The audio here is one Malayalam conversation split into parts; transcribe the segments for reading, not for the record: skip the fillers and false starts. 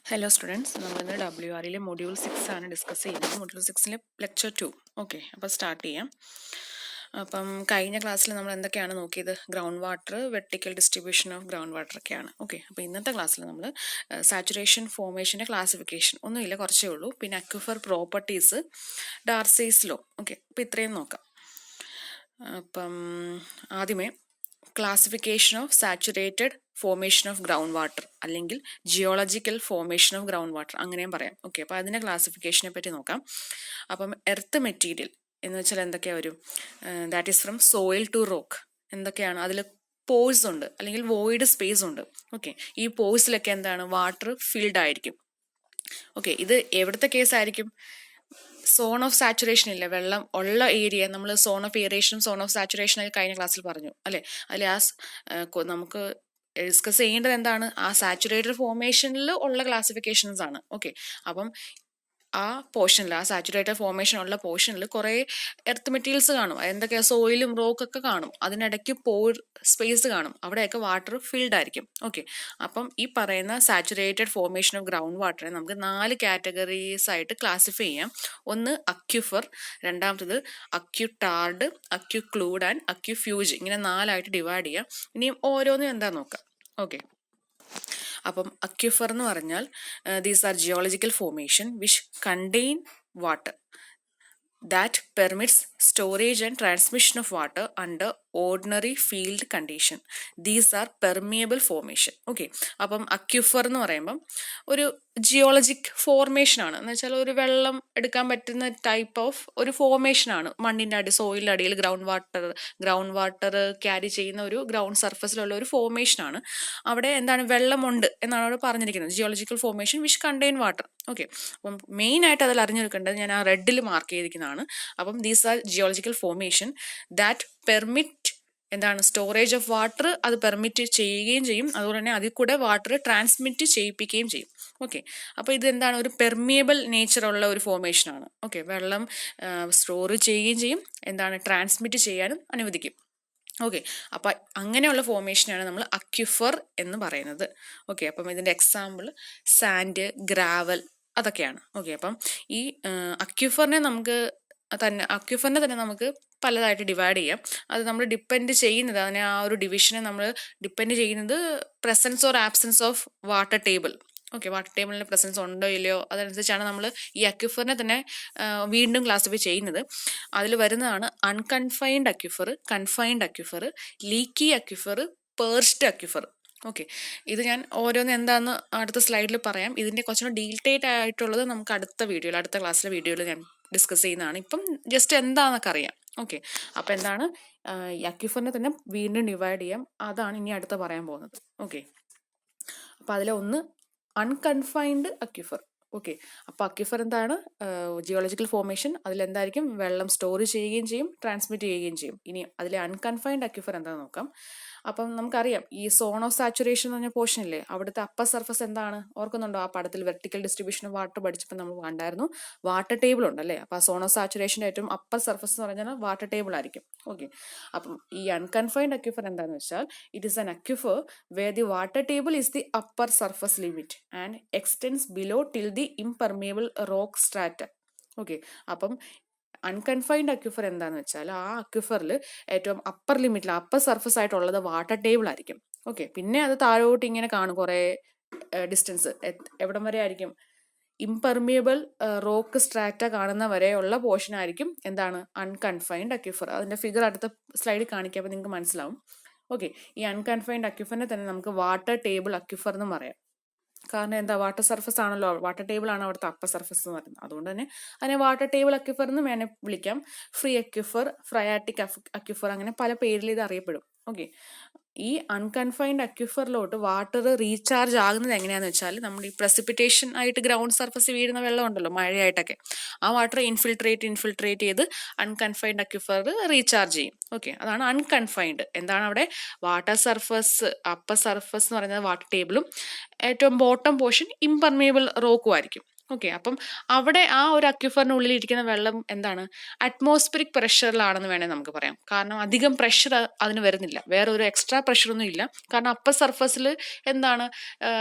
ഹലോ സ്റ്റുഡൻസ്, നമ്മളിന്ന് WRയിലെ മൊഡ്യൂൾ 6 ആണ് ഡിസ്കസ് ചെയ്യുന്നത്. മൊഡ്യൂൾ 6ലെ ലെക്ചർ 2. ഓക്കെ, അപ്പോൾ സ്റ്റാർട്ട് ചെയ്യാം. അപ്പം കഴിഞ്ഞ ക്ലാസ്സിൽ നമ്മൾ എന്തൊക്കെയാണ് നോക്കിയത്? Ground water, vertical distribution of ground water ഒക്കെയാണ്. ഓക്കെ, അപ്പോൾ ഇന്നത്തെ ക്ലാസ്സിൽ നമ്മൾ സാച്ചുറേഷൻ ഫോർമേഷൻ്റെ ക്ലാസിഫിക്കേഷൻ ഒന്നുമില്ല, കുറച്ചേ ഉള്ളൂ. പിന്നെ aquifer properties, Darcy's law. Okay, അപ്പോൾ ഇത്രയും നോക്കാം. അപ്പം ആദ്യമേ classification of saturated formation of ground water അല്ലെങ്കിൽ geological formation of ground water അങ്ങനെയും പറയാം. ഓക്കെ, അപ്പോൾ അതിൻ്റെ ക്ലാസിഫിക്കേഷനെ പറ്റി നോക്കാം. അപ്പം എർത്ത് മെറ്റീരിയൽ എന്ന് വെച്ചാൽ എന്തൊക്കെയാണ് വരും? That is from soil to rock. എന്തൊക്കെയാണ് അതിൽ? പോഴ്സ് ഉണ്ട് അല്ലെങ്കിൽ വോയിഡ് സ്പേസ് ഉണ്ട്. ഓക്കെ, ഈ പോഴ്സിലൊക്കെ എന്താണ്? വാട്ടർ ഫിൽഡ് ആയിരിക്കും. ഓക്കെ, ഇത് എവിടുത്തെ കേസായിരിക്കും? സോൺ ഓഫ് സാച്ചുറേഷൻ ഇല്ലേ, വെള്ളം ഉള്ള ഏരിയ. നമ്മൾ സോൺ ഓഫ് എയറേഷനും സോൺ ഓഫ് സാച്ചുറേഷനും ഒക്കെ കഴിഞ്ഞ ക്ലാസ്സിൽ പറഞ്ഞു അല്ലേ? അതിൽ നമുക്ക് ഡിസ്കസ് ചെയ്യേണ്ടത് എന്താണ്? ആ സാച്ചുറേറ്റഡ് ഫോർമേഷനിൽ ഉള്ള ക്ലാസിഫിക്കേഷൻസ് ആണ്. ഓക്കെ, അപ്പം ആ പോർഷനിൽ, ആ സാച്ചുറേറ്റഡ് ഫോർമേഷൻ ഉള്ള പോർഷനിൽ കുറേ എർത്ത് മെറ്റീരിയൽസ് കാണും. എന്തൊക്കെയാണ്? സോയിലും റോക്കൊക്കെ കാണും. അതിനിടയ്ക്ക് സ്പേസ് കാണും. അവിടെയൊക്കെ വാട്ടർ ഫിൽഡ് ആയിരിക്കും. ഓക്കെ, അപ്പം ഈ പറയുന്ന സാച്ചുറേറ്റഡ് ഫോർമേഷൻ ഓഫ് ഗ്രൗണ്ട് വാട്ടറെ നമുക്ക് 4 കാറ്റഗറീസ് ആയിട്ട് ക്ലാസിഫൈ ചെയ്യാം. ഒന്ന് അക്യുഫർ, രണ്ടാമത്തത് അക്യുടാർഡ്, അക്യുക്ലൂഡ് ആൻഡ് അക്യുഫ്യൂജ്. ഇങ്ങനെ 4ആയിട്ട് ഡിവൈഡ് ചെയ്യാം. ഇനിയും ഓരോന്നും എന്താ നോക്കാം. ഓക്കെ, അപ്പം അക്യുഫർ എന്ന് പറഞ്ഞാൽ these are geological formation which contain water that permits storage and transmission of water under ordinary field condition. These are permeable formation. Okay, അപ്പം അക്യുഫർ എന്ന് പറയുമ്പം ഒരു ജിയോളജിക് ഫോർമേഷൻ ആണ്. എന്ന് വെച്ചാൽ ഒരു വെള്ളം എടുക്കാൻ പറ്റുന്ന ടൈപ്പ് ഓഫ് ഒരു ഫോർമേഷൻ ആണ്. മണ്ണിൻ്റെ സോയിലിൻ്റെ അടിയിൽ ഗ്രൗണ്ട് വാട്ടർ ക്യാരി ചെയ്യുന്ന ഒരു ഗ്രൗണ്ട് സർഫസിലുള്ള ഒരു ഫോർമേഷൻ ആണ്. അവിടെ എന്താണ്? വെള്ളമുണ്ട് എന്നാണ് അവിടെ പറഞ്ഞിരിക്കുന്നത്. Geological formation which contain water. Okay, അപ്പം മെയിൻ ആയിട്ട് അതിൽ അറിഞ്ഞെടുക്കേണ്ടത് ഞാൻ ആ റെഡിൽ മാർക്ക് ചെയ്തിരിക്കുന്നതാണ്. അപ്പം these are geological formation that permit എന്താണ്? സ്റ്റോറേജ് ഓഫ് വാട്ടർ അത് പെർമിറ്റ് ചെയ്യുകയും ചെയ്യും. അതുപോലെ തന്നെ അതിൽ കൂടെ വാട്ടർ ട്രാൻസ്മിറ്റ് ചെയ്യിപ്പിക്കുകയും ചെയ്യും. ഓക്കെ, അപ്പോൾ ഇത് എന്താണ്? ഒരു പെർമിയബിൾ നേച്ചറുള്ള ഒരു ഫോർമേഷൻ ആണ്. ഓക്കെ, വെള്ളം സ്റ്റോർ ചെയ്യുകയും ചെയ്യും, എന്താണ്? ട്രാൻസ്മിറ്റ് ചെയ്യാനും അനുവദിക്കും. ഓക്കെ, അപ്പം അങ്ങനെയുള്ള ഫോർമേഷനാണ് നമ്മൾ അക്യുഫർ എന്ന് പറയുന്നത്. ഓക്കെ, അപ്പം ഇതിൻ്റെ എക്സാമ്പിൾ സാൻഡ്, ഗ്രാവൽ അതൊക്കെയാണ്. ഓക്കെ, അപ്പം ഈ അക്യുഫറിനെ തന്നെ നമുക്ക് പലതായിട്ട് ഡിവൈഡ് ചെയ്യാം. അത് നമ്മൾ ഡിപ്പെൻഡ് ചെയ്യുന്നത്, അതിനെ ആ ഒരു ഡിവിഷനെ നമ്മൾ ഡിപ്പെൻഡ് ചെയ്യുന്നത് presence or absence of water table. Okay, water ടേബിളിൻ്റെ പ്രസൻസ് ഉണ്ടോ ഇല്ലയോ അതനുസരിച്ചാണ് നമ്മൾ ഈ അക്യുഫറിനെ തന്നെ വീണ്ടും ക്ലാസിഫൈ ചെയ്യുന്നത്. അതിൽ വരുന്നതാണ് unconfined aquifer, confined aquifer, leaky aquifer, perched aquifer. Okay, ഇത് ഞാൻ ഓരോന്ന് എന്താണെന്ന് അടുത്ത സ്ലൈഡിൽ പറയാം. ഇതിൻ്റെ കുറച്ചുകൂടി ഡീറ്റെയിൽഡ് ആയിട്ടുള്ളത് നമുക്ക് അടുത്ത ക്ലാസ്സിലെ വീഡിയോയിൽ ഞാൻ ഡിസ്കസ് ചെയ്യുന്നതാണ്. ഇപ്പം ജസ്റ്റ് എന്താണെന്നൊക്കെ അറിയാം. ഓക്കെ, അപ്പം എന്താണ്? ഈ അക്യുഫറിനെ തന്നെ വീണ്ടും ഡിവൈഡ് ചെയ്യാം. അതാണ് ഇനി അടുത്ത പറയാൻ പോകുന്നത്. ഓക്കെ, അപ്പം അതിലെ ഒന്ന് അൺകൺഫൈൻഡ് അക്യുഫർ. ഓക്കെ, അപ്പോൾ അക്യുഫർ എന്താണ്? Geological formation. അതിലെന്തായിരിക്കും? വെള്ളം സ്റ്റോർ ചെയ്യുകയും ചെയ്യും, ട്രാൻസ്മിറ്റ് ചെയ്യുകയും ചെയ്യും. ഇനി അതിലെ അൺകൺഫൈൻഡ് അക്യുഫർ എന്താണെന്ന് നോക്കാം. അപ്പം നമുക്കറിയാം ഈ സോൺ ഓഫ് സാച്ചുറേഷൻ എന്ന് പറഞ്ഞ പോർഷൻ ഇല്ലേ, അവിടുത്തെ അപ്പർ സർഫസ് എന്താണ്? ഓർക്കുന്നുണ്ടോ? ആ പടത്തിൽ വെർട്ടിക്കൽ ഡിസ്ട്രിബ്യൂഷൻ ഓഫ് വാട്ടർ പഠിച്ചപ്പോൾ നമ്മൾ കണ്ടായിരുന്നു വാട്ടർ ടേബിൾ ഉണ്ടല്ലേ. അപ്പോൾ ആ സോൺ ഓഫ് സാച്ചുറേഷൻ്റെ ഏറ്റവും അപ്പർ സർഫസ് എന്ന് പറഞ്ഞാൽ വാട്ടർ ടേബിൾ ആയിരിക്കും. ഓക്കെ, അപ്പം ഈ അൺകൺഫൈൻഡ് അക്യുഫർ എന്താണെന്ന് വെച്ചാൽ it is an aquifer where the water table is the upper surface limit and extends below till the impermeable rock strata. Okay, അപ്പം അൺകൺഫൈൻഡ് അക്യുഫർ എന്താണെന്ന് വെച്ചാൽ ആ അക്യുഫറിൽ ഏറ്റവും അപ്പർ ലിമിറ്റിൽ അപ്പർ സർഫസ് ആയിട്ടുള്ളത് വാട്ടർ ടേബിൾ ആയിരിക്കും. ഓക്കെ, പിന്നെ അത് താഴോട്ട് ഇങ്ങനെ കാണും കുറേ ഡിസ്റ്റൻസ്. എവിടം വരെ ആയിരിക്കും? ഇംപെർമിയബിൾ റോക്ക് സ്ട്രാറ്റ കാണുന്ന വരെയുള്ള പോർഷൻ ആയിരിക്കും എന്താണ്? Unconfined aquifer. അതിൻ്റെ ഫിഗർ അടുത്ത സ്ലൈഡിൽ കാണിക്കാം, അപ്പോൾ നിങ്ങൾക്ക് മനസ്സിലാവും. ഓക്കെ, ഈ അൺകൺഫൈൻഡ് അക്യുഫറിനെ തന്നെ നമുക്ക് വാട്ടർ ടേബിൾ അക്യുഫർ എന്നും പറയാം. കാരണം എന്താ? വാട്ടർ സർഫസ് ആണല്ലോ, വാട്ടർ ടേബിൾ ആണ് അവിടുത്തെ അപ്പർ സർഫസ് എന്ന് പറയുന്നത്. അതുകൊണ്ട് തന്നെ അതിനെ വാട്ടർ ടേബിൾ അക്യുഫർ എന്ന് വേണേൽ വിളിക്കാം. ഫ്രീ അക്യുഫർ, ഫ്രയാറ്റിക് അക്യുഫർ, അങ്ങനെ പല പേരിൽ ഇത് അറിയപ്പെടും. ഓക്കെ, ഈ അൺകൺഫൈൻഡ് അക്യുഫറിലോട്ട് വാട്ടർ റീചാർജ് ആകുന്നത് എങ്ങനെയാണെന്ന് വെച്ചാൽ നമ്മൾ ഈ പ്രസിപ്പിറ്റേഷൻ ആയിട്ട് ഗ്രൗണ്ട് സർഫസ് വീഴുന്ന വെള്ളം ഉണ്ടല്ലോ മഴയായിട്ടൊക്കെ, ആ വാട്ടർ ഇൻഫിൽട്രേറ്റ് ചെയ്ത് അൺകൺഫൈൻഡ് അക്യുഫർ റീചാർജ് ചെയ്യും. ഓക്കെ, അതാണ് അൺകൺഫൈൻഡ്. എന്താണ് അവിടെ? വാട്ടർ സർഫസ്, അപ്പർ സർഫസ് എന്ന് പറയുന്നത് വാട്ടർ ടേബിളും ഏറ്റവും ബോട്ടം പോർഷൻ ഇംപെർമിയബിൾ റോക്കും ആയിരിക്കും. ഓക്കെ, അപ്പം അവിടെ ആ ഒരു അക്യുഫറിനുള്ളിൽ ഇരിക്കുന്ന വെള്ളം എന്താണ്? അറ്റ്മോസ്ഫിയറിക് പ്രഷറിലാണെന്ന് വേണേൽ നമുക്ക് പറയാം. കാരണം അധികം പ്രഷർ അതിന് വരുന്നില്ല, വേറെ ഒരു എക്സ്ട്രാ പ്രഷറൊന്നും ഇല്ല. കാരണം അപ്പർ സർഫസിൽ എന്താണ്?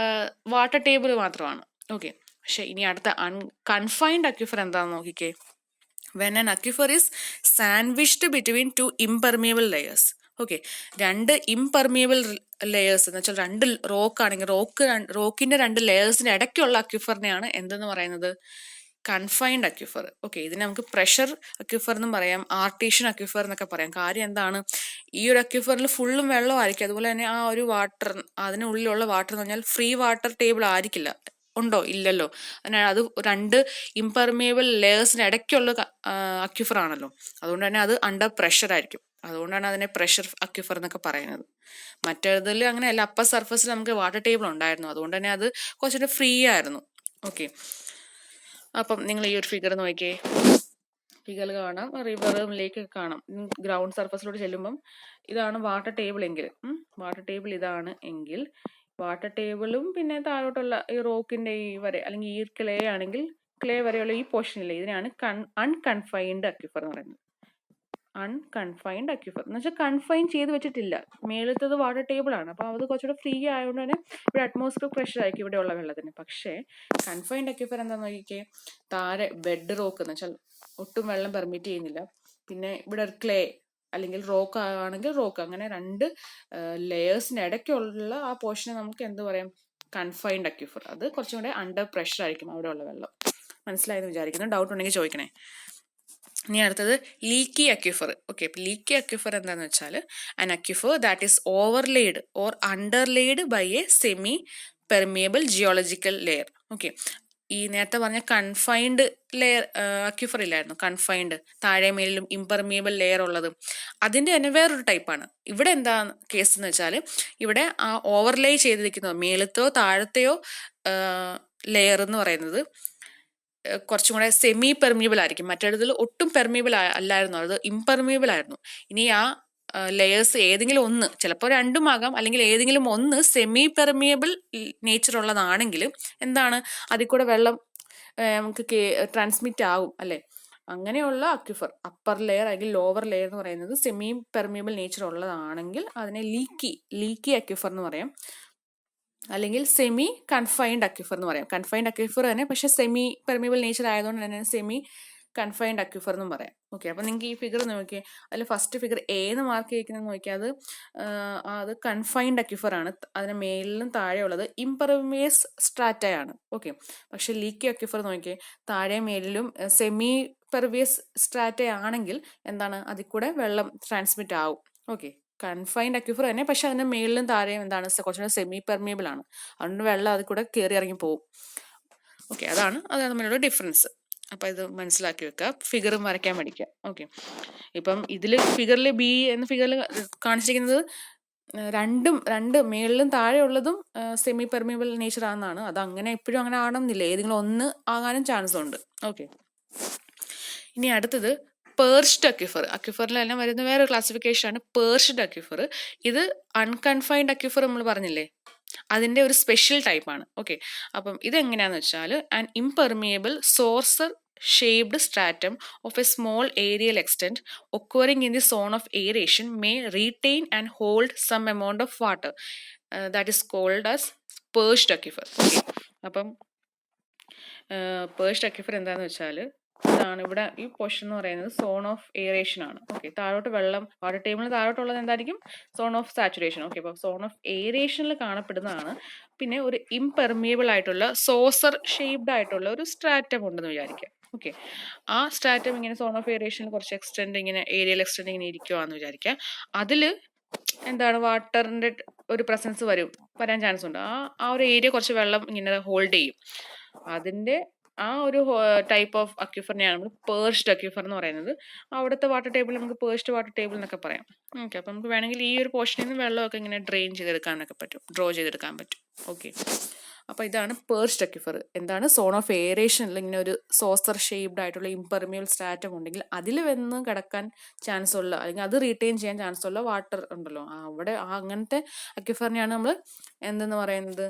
വാട്ടർ ടേബിൾ മാത്രമാണ്. ഓക്കെ. പക്ഷെ ഇനി അടുത്ത അൺകൺഫൈൻഡ് അക്വിഫർ എന്താണെന്ന് നോക്കിക്കേ. When an aquifer is sandwiched between two impermeable layers. Okay, രണ്ട് ഇംപെർമിയബിൾ ലെയേഴ്സ് എന്ന് വെച്ചാൽ രണ്ട് റോക്ക് ആണെങ്കിൽ റോക്കിന്റെ രണ്ട് ലെയേഴ്സിന് ഇടയ്ക്കുള്ള അക്വിഫറിനെയാണ് എന്തെന്ന് പറയുന്നത്? കൺഫൈൻഡ് അക്വിഫർ. ഓക്കെ, ഇതിന് നമുക്ക് പ്രഷർ അക്വിഫർ എന്നും പറയാം, ആർട്ടീഷ്യൻ അക്വിഫർ എന്നൊക്കെ പറയാം. കാര്യം എന്താണ്? ഈ ഒരു അക്വിഫറിൽ ഫുള്ളും വെള്ളമായിരിക്കും. അതുപോലെ തന്നെ ആ ഒരു വാട്ടർ, അതിനുള്ളിലുള്ള വാട്ടർ എന്ന് പറഞ്ഞാൽ ഫ്രീ വാട്ടർ ടേബിൾ ആയിരിക്കില്ല. ഉണ്ടോ? ഇല്ലല്ലോ. അതിനാൽ അത് രണ്ട് ഇംപെർമിയബിൾ ലെയേഴ്സിന് ഇടയ്ക്കുള്ള അക്വിഫർ ആണല്ലോ. അതുകൊണ്ട് തന്നെ അത് അണ്ടർ പ്രഷർ ആയിരിക്കും. അതുകൊണ്ടാണ് അതിനെ പ്രഷർ അക്വിഫർ എന്നൊക്കെ പറയുന്നത്. മറ്റേതിൽ അങ്ങനെയല്ല, അപ്പർ സർഫസിൽ നമുക്ക് വാട്ടർ ടേബിൾ ഉണ്ടായിരുന്നു. അതുകൊണ്ട് തന്നെ അത് കുറച്ചുകൂടെ ഫ്രീ ആയിരുന്നു. ഓക്കെ, അപ്പം നിങ്ങൾ ഈ ഒരു ഫിഗർ നോക്കിയേ. ഫിഗർ കാണാം, റിവറും ലേക്ക് കാണാം. ഗ്രൗണ്ട് സർഫസിലൂടെ ചെല്ലുമ്പം ഇതാണ് വാട്ടർ ടേബിൾ എങ്കിൽ, വാട്ടർ ടേബിൾ ഇതാണ് എങ്കിൽ, വാട്ടർ ടേബിളും പിന്നെ താഴോട്ടുള്ള ഈ റോക്കിന്റെ ഈ വരെ അല്ലെങ്കിൽ ഈ ക്ലേ ആണെങ്കിൽ ക്ലേ വരെയുള്ള ഈ പോർഷനില്ലേ, ഇതിനാണ് അൺകൺഫൈൻഡ് അക്വിഫർ എന്ന് പറയുന്നത്. അൺകൺഫൈൻഡ് അക്വിഫർ എന്ന് വെച്ചാൽ കൺഫൈൻ ചെയ്ത് വെച്ചിട്ടില്ല. മേളത്തത് വാട്ടർ ടേബിൾ ആണ്, അപ്പോൾ അത് കുറച്ചുകൂടെ ഫ്രീ ആയതുകൊണ്ട് തന്നെ ഇവിടെ അറ്റ്മോസ്ഫിയർ പ്രഷർ ആയിരിക്കും ഇവിടെയുള്ള വെള്ളത്തിന്. പക്ഷേ കൺഫൈൻഡ് അക്വിഫർ എന്താണെന്ന് നോക്കിക്കേ, താഴെ ബെഡ് റോക്ക് എന്ന് വെച്ചാൽ ഒട്ടും വെള്ളം പെർമിറ്റ് ചെയ്യുന്നില്ല. പിന്നെ ഇവിടെ ക്ലേ അല്ലെങ്കിൽ റോക്ക് ആണെങ്കിൽ റോക്ക്, അങ്ങനെ രണ്ട് ലെയേഴ്സിന് ഇടയ്ക്കുള്ള ആ പോർഷനെ നമുക്ക് എന്ത് പറയാം? കൺഫൈൻഡ് അക്വിഫർ. അത് കുറച്ചും കൂടെ അണ്ടർ പ്രഷർ ആയിരിക്കും അവിടെയുള്ള വെള്ളം. മനസ്സിലായെന്ന് വിചാരിക്കുന്നു. ഡൗട്ട് ഉണ്ടെങ്കിൽ ചോദിക്കണേ. ഇനി അടുത്തത് leaky aquifer. Okay, leaky aquifer എന്താണെന്ന് വെച്ചാൽ an aquifer that is overlaid or underlaid by a semi permeable geological layer. Okay, ഈ നേരത്തെ പറഞ്ഞ കൺഫൈൻഡ് ലെയർ അക്വിഫർ ഇല്ലായിരുന്നു, കൺഫൈൻഡ് താഴെ മേലിലും ഇംപെർമിയബിൾ ലെയർ ഉള്ളത്, അതിൻ്റെ തന്നെ വേറൊരു ടൈപ്പാണ്. ഇവിടെ എന്താ കേസ് എന്ന് വെച്ചാൽ ഇവിടെ ആ ഓവർലേ ചെയ്തിരിക്കുന്നത് മേലത്തെയോ താഴത്തെയോ ലെയർ എന്ന് പറയുന്നത് കുറച്ചും കൂടെ സെമി പെർമിയബിൾ ആയിരിക്കും. മറ്റേതിൽ ഒട്ടും പെർമിയബിൾ അല്ലായിരുന്നു, അത് ഇംപെർമിയബിൾ ആയിരുന്നു. ഇനി ആ ലെയേഴ്സ് ഏതെങ്കിലും ഒന്ന്, ചിലപ്പോൾ രണ്ടും ആകാം, അല്ലെങ്കിൽ ഏതെങ്കിലും ഒന്ന് സെമി പെർമിയബിൾ നേച്ചർ ഉള്ളതാണെങ്കിൽ എന്താണ്, അതിൽ കൂടെ വെള്ളം നമുക്ക് ട്രാൻസ്മിറ്റ് ആകും അല്ലേ. അങ്ങനെയുള്ള അക്വിഫർ, അപ്പർ ലെയർ അല്ലെങ്കിൽ ലോവർ ലെയർ എന്ന് പറയുന്നത് സെമി പെർമിയബിൾ നേച്ചർ ഉള്ളതാണെങ്കിൽ അതിനെ ലീക്കി അക്വിഫർ എന്ന് പറയാം, അല്ലെങ്കിൽ സെമി കൺഫൈൻഡ് അക്വിഫർ എന്ന് പറയാം. കൺഫൈൻഡ് അക്വിഫർ തന്നെ, പക്ഷെ സെമി പെർമിയബിൾ നേച്ചർ ആയതുകൊണ്ട് തന്നെ സെമി കൺഫൈൻഡ് അക്വിഫർ എന്നും പറയാം. ഓക്കെ, അപ്പം നിങ്ങൾക്ക് ഈ ഫിഗർ നോക്കിയാൽ അതിൽ ഫസ്റ്റ് ഫിഗർ എ എന്ന് മാർക്ക് ചെയ്യിക്കുന്നത് നോക്കിയാൽ അത് കൺഫൈൻഡ് അക്വിഫർ ആണ്. അതിന് മേലിലും താഴെയുള്ളത് ഇംപെർവിയസ് സ്ട്രാറ്റയാണ്. ഓക്കെ, പക്ഷെ ലീക്കി അക്വിഫർ നോക്കിയാൽ താഴെ മേലിലും സെമി പെർവിയസ് സ്ട്രാറ്റ ആണെങ്കിൽ എന്താണ്, അതിൽ കൂടെ വെള്ളം ട്രാൻസ്മിറ്റ് ആവും. ഓക്കെ, കൺഫൈൻഡ് അക്വിഫർ തന്നെ, പക്ഷെ അതിന്റെ മേളിലും താഴെയും എന്താണ് കുറച്ചുകൂടെ സെമി പെർമിയബിൾ ആണ്. അതുകൊണ്ട് വെള്ളം അതിൽ കൂടെ കയറി ഇറങ്ങി പോകും. ഓക്കെ, അത് തമ്മിലുള്ള ഡിഫറൻസ്. അപ്പം ഇത് മനസ്സിലാക്കി വെക്കുക, ഫിഗറും വരയ്ക്കാൻ പഠിക്കുക. ഓക്കെ, ഇപ്പം ഫിഗറിൽ ബി എന്ന ഫിഗറിൽ കാണിച്ചിരിക്കുന്നത് രണ്ട് മേളിലും താഴെ ഉള്ളതും സെമി പെർമിയബിൾ നേച്ചർ ആണെന്നാണ്. അത് അങ്ങനെ എപ്പോഴും അങ്ങനെ ആവണമെന്നില്ല, ഏതെങ്കിലും ഒന്ന് ആകാനും ചാൻസ് ഉണ്ട്. ഓക്കെ, ഇനി അടുത്തത് പേർഷ്ഡ് അക്വിഫർ. അക്വിഫറിലെല്ലാം വരുന്ന വേറെ ക്ലാസിഫിക്കേഷൻ ആണ് പേർഷ്ഡ് അക്വിഫർ. ഇത് അൺകൺഫൈൻഡ് അക്വിഫർ നമ്മൾ പറഞ്ഞില്ലേ, അതിൻ്റെ ഒരു സ്പെഷ്യൽ ടൈപ്പാണ്. ഓക്കെ, അപ്പം ഇതെങ്ങനെയാണെന്ന് വെച്ചാൽ an impermeable saucer shaped stratum of a small areal extent occurring in the zone of aeration may retain and hold some amount of water that is called as perched aquifer. Okay, അപ്പം പേർഷ്ഡ് അക്വിഫർ എന്താണെന്ന് വെച്ചാൽ ഇതാണ്. ഇവിടെ ഈ പോർഷൻ എന്ന് പറയുന്നത് സോൺ ഓഫ് എയറേഷൻ ആണ്. ഓക്കെ, താഴോട്ട് വെള്ളം വാട്ടർ ടേബിളിന് താഴോട്ടുള്ളത് എന്തായിരിക്കും? Zone of saturation. ഓക്കെ, അപ്പോൾ സോൺ ഓഫ് എയറേഷനിൽ കാണപ്പെടുന്നതാണ്. പിന്നെ ഒരു ഇംപെർമിയബിൾ ആയിട്ടുള്ള സോസർ ഷേപ്ഡ് ആയിട്ടുള്ള ഒരു സ്ട്രാറ്റം ഉണ്ടെന്ന് വിചാരിക്കാം. ഓക്കെ, ആ സ്ട്രാറ്റം ഇങ്ങനെ സോൺ ഓഫ് എയറേഷനിൽ കുറച്ച് എക്സ്റ്റെൻഡ് ഇങ്ങനെ ഏരിയൽ എക്സ്റ്റെൻഡ് ഇങ്ങനെ ഇരിക്കുവാന്ന് വിചാരിക്കാം. അതിൽ എന്താണ് വാട്ടറിന്റെ ഒരു പ്രസൻസ് വരാൻ ചാൻസ് ഉണ്ട്. ആ ഒരു ഏരിയ കുറച്ച് വെള്ളം ഇങ്ങനെ ഹോൾഡ് ചെയ്യും. അതിന്റെ ആ ഒരു ടൈപ്പ് ഓഫ് അക്വിഫറിനെയാണ് നമ്മൾ പേർഷ്ഡ് അക്വിഫർ എന്ന് പറയുന്നത്. അവിടുത്തെ വാട്ടർ ടേബിൾ നമുക്ക് പേർഷ്ഡ് വാട്ടർ ടേബിൾ എന്നൊക്കെ പറയാം. ഓക്കെ, അപ്പം നമുക്ക് വേണമെങ്കിൽ ഈ ഒരു പോർഷനിൽ നിന്ന് വെള്ളമൊക്കെ ഇങ്ങനെ ഡ്രെയിൻ ചെയ്തെടുക്കാനൊക്കെ പറ്റും, ഡ്രോ ചെയ്തെടുക്കാൻ പറ്റും. ഓക്കെ, അപ്പോൾ ഇതാണ് പേർഷ്ഡ് അക്വിഫർ. എന്താണ്, സോൺ ഓഫ് എയറേഷനിൽ ഇങ്ങനെ ഒരു സോസർ ഷേപ്ഡ് ആയിട്ടുള്ള ഇംപെർമിയബിൾ സ്ട്രാറ്റം ഉണ്ടെങ്കിൽ അതിൽ വന്ന് കിടക്കാൻ ചാൻസ് ഉള്ള, അല്ലെങ്കിൽ അത് റീറ്റെയിൻ ചെയ്യാൻ ചാൻസ് ഉള്ള വാട്ടർ ഉണ്ടല്ലോ, അവിടെ അങ്ങനത്തെ അക്വിഫറിനെയാണ് നമ്മൾ എന്തെന്ന് പറയുന്നത്?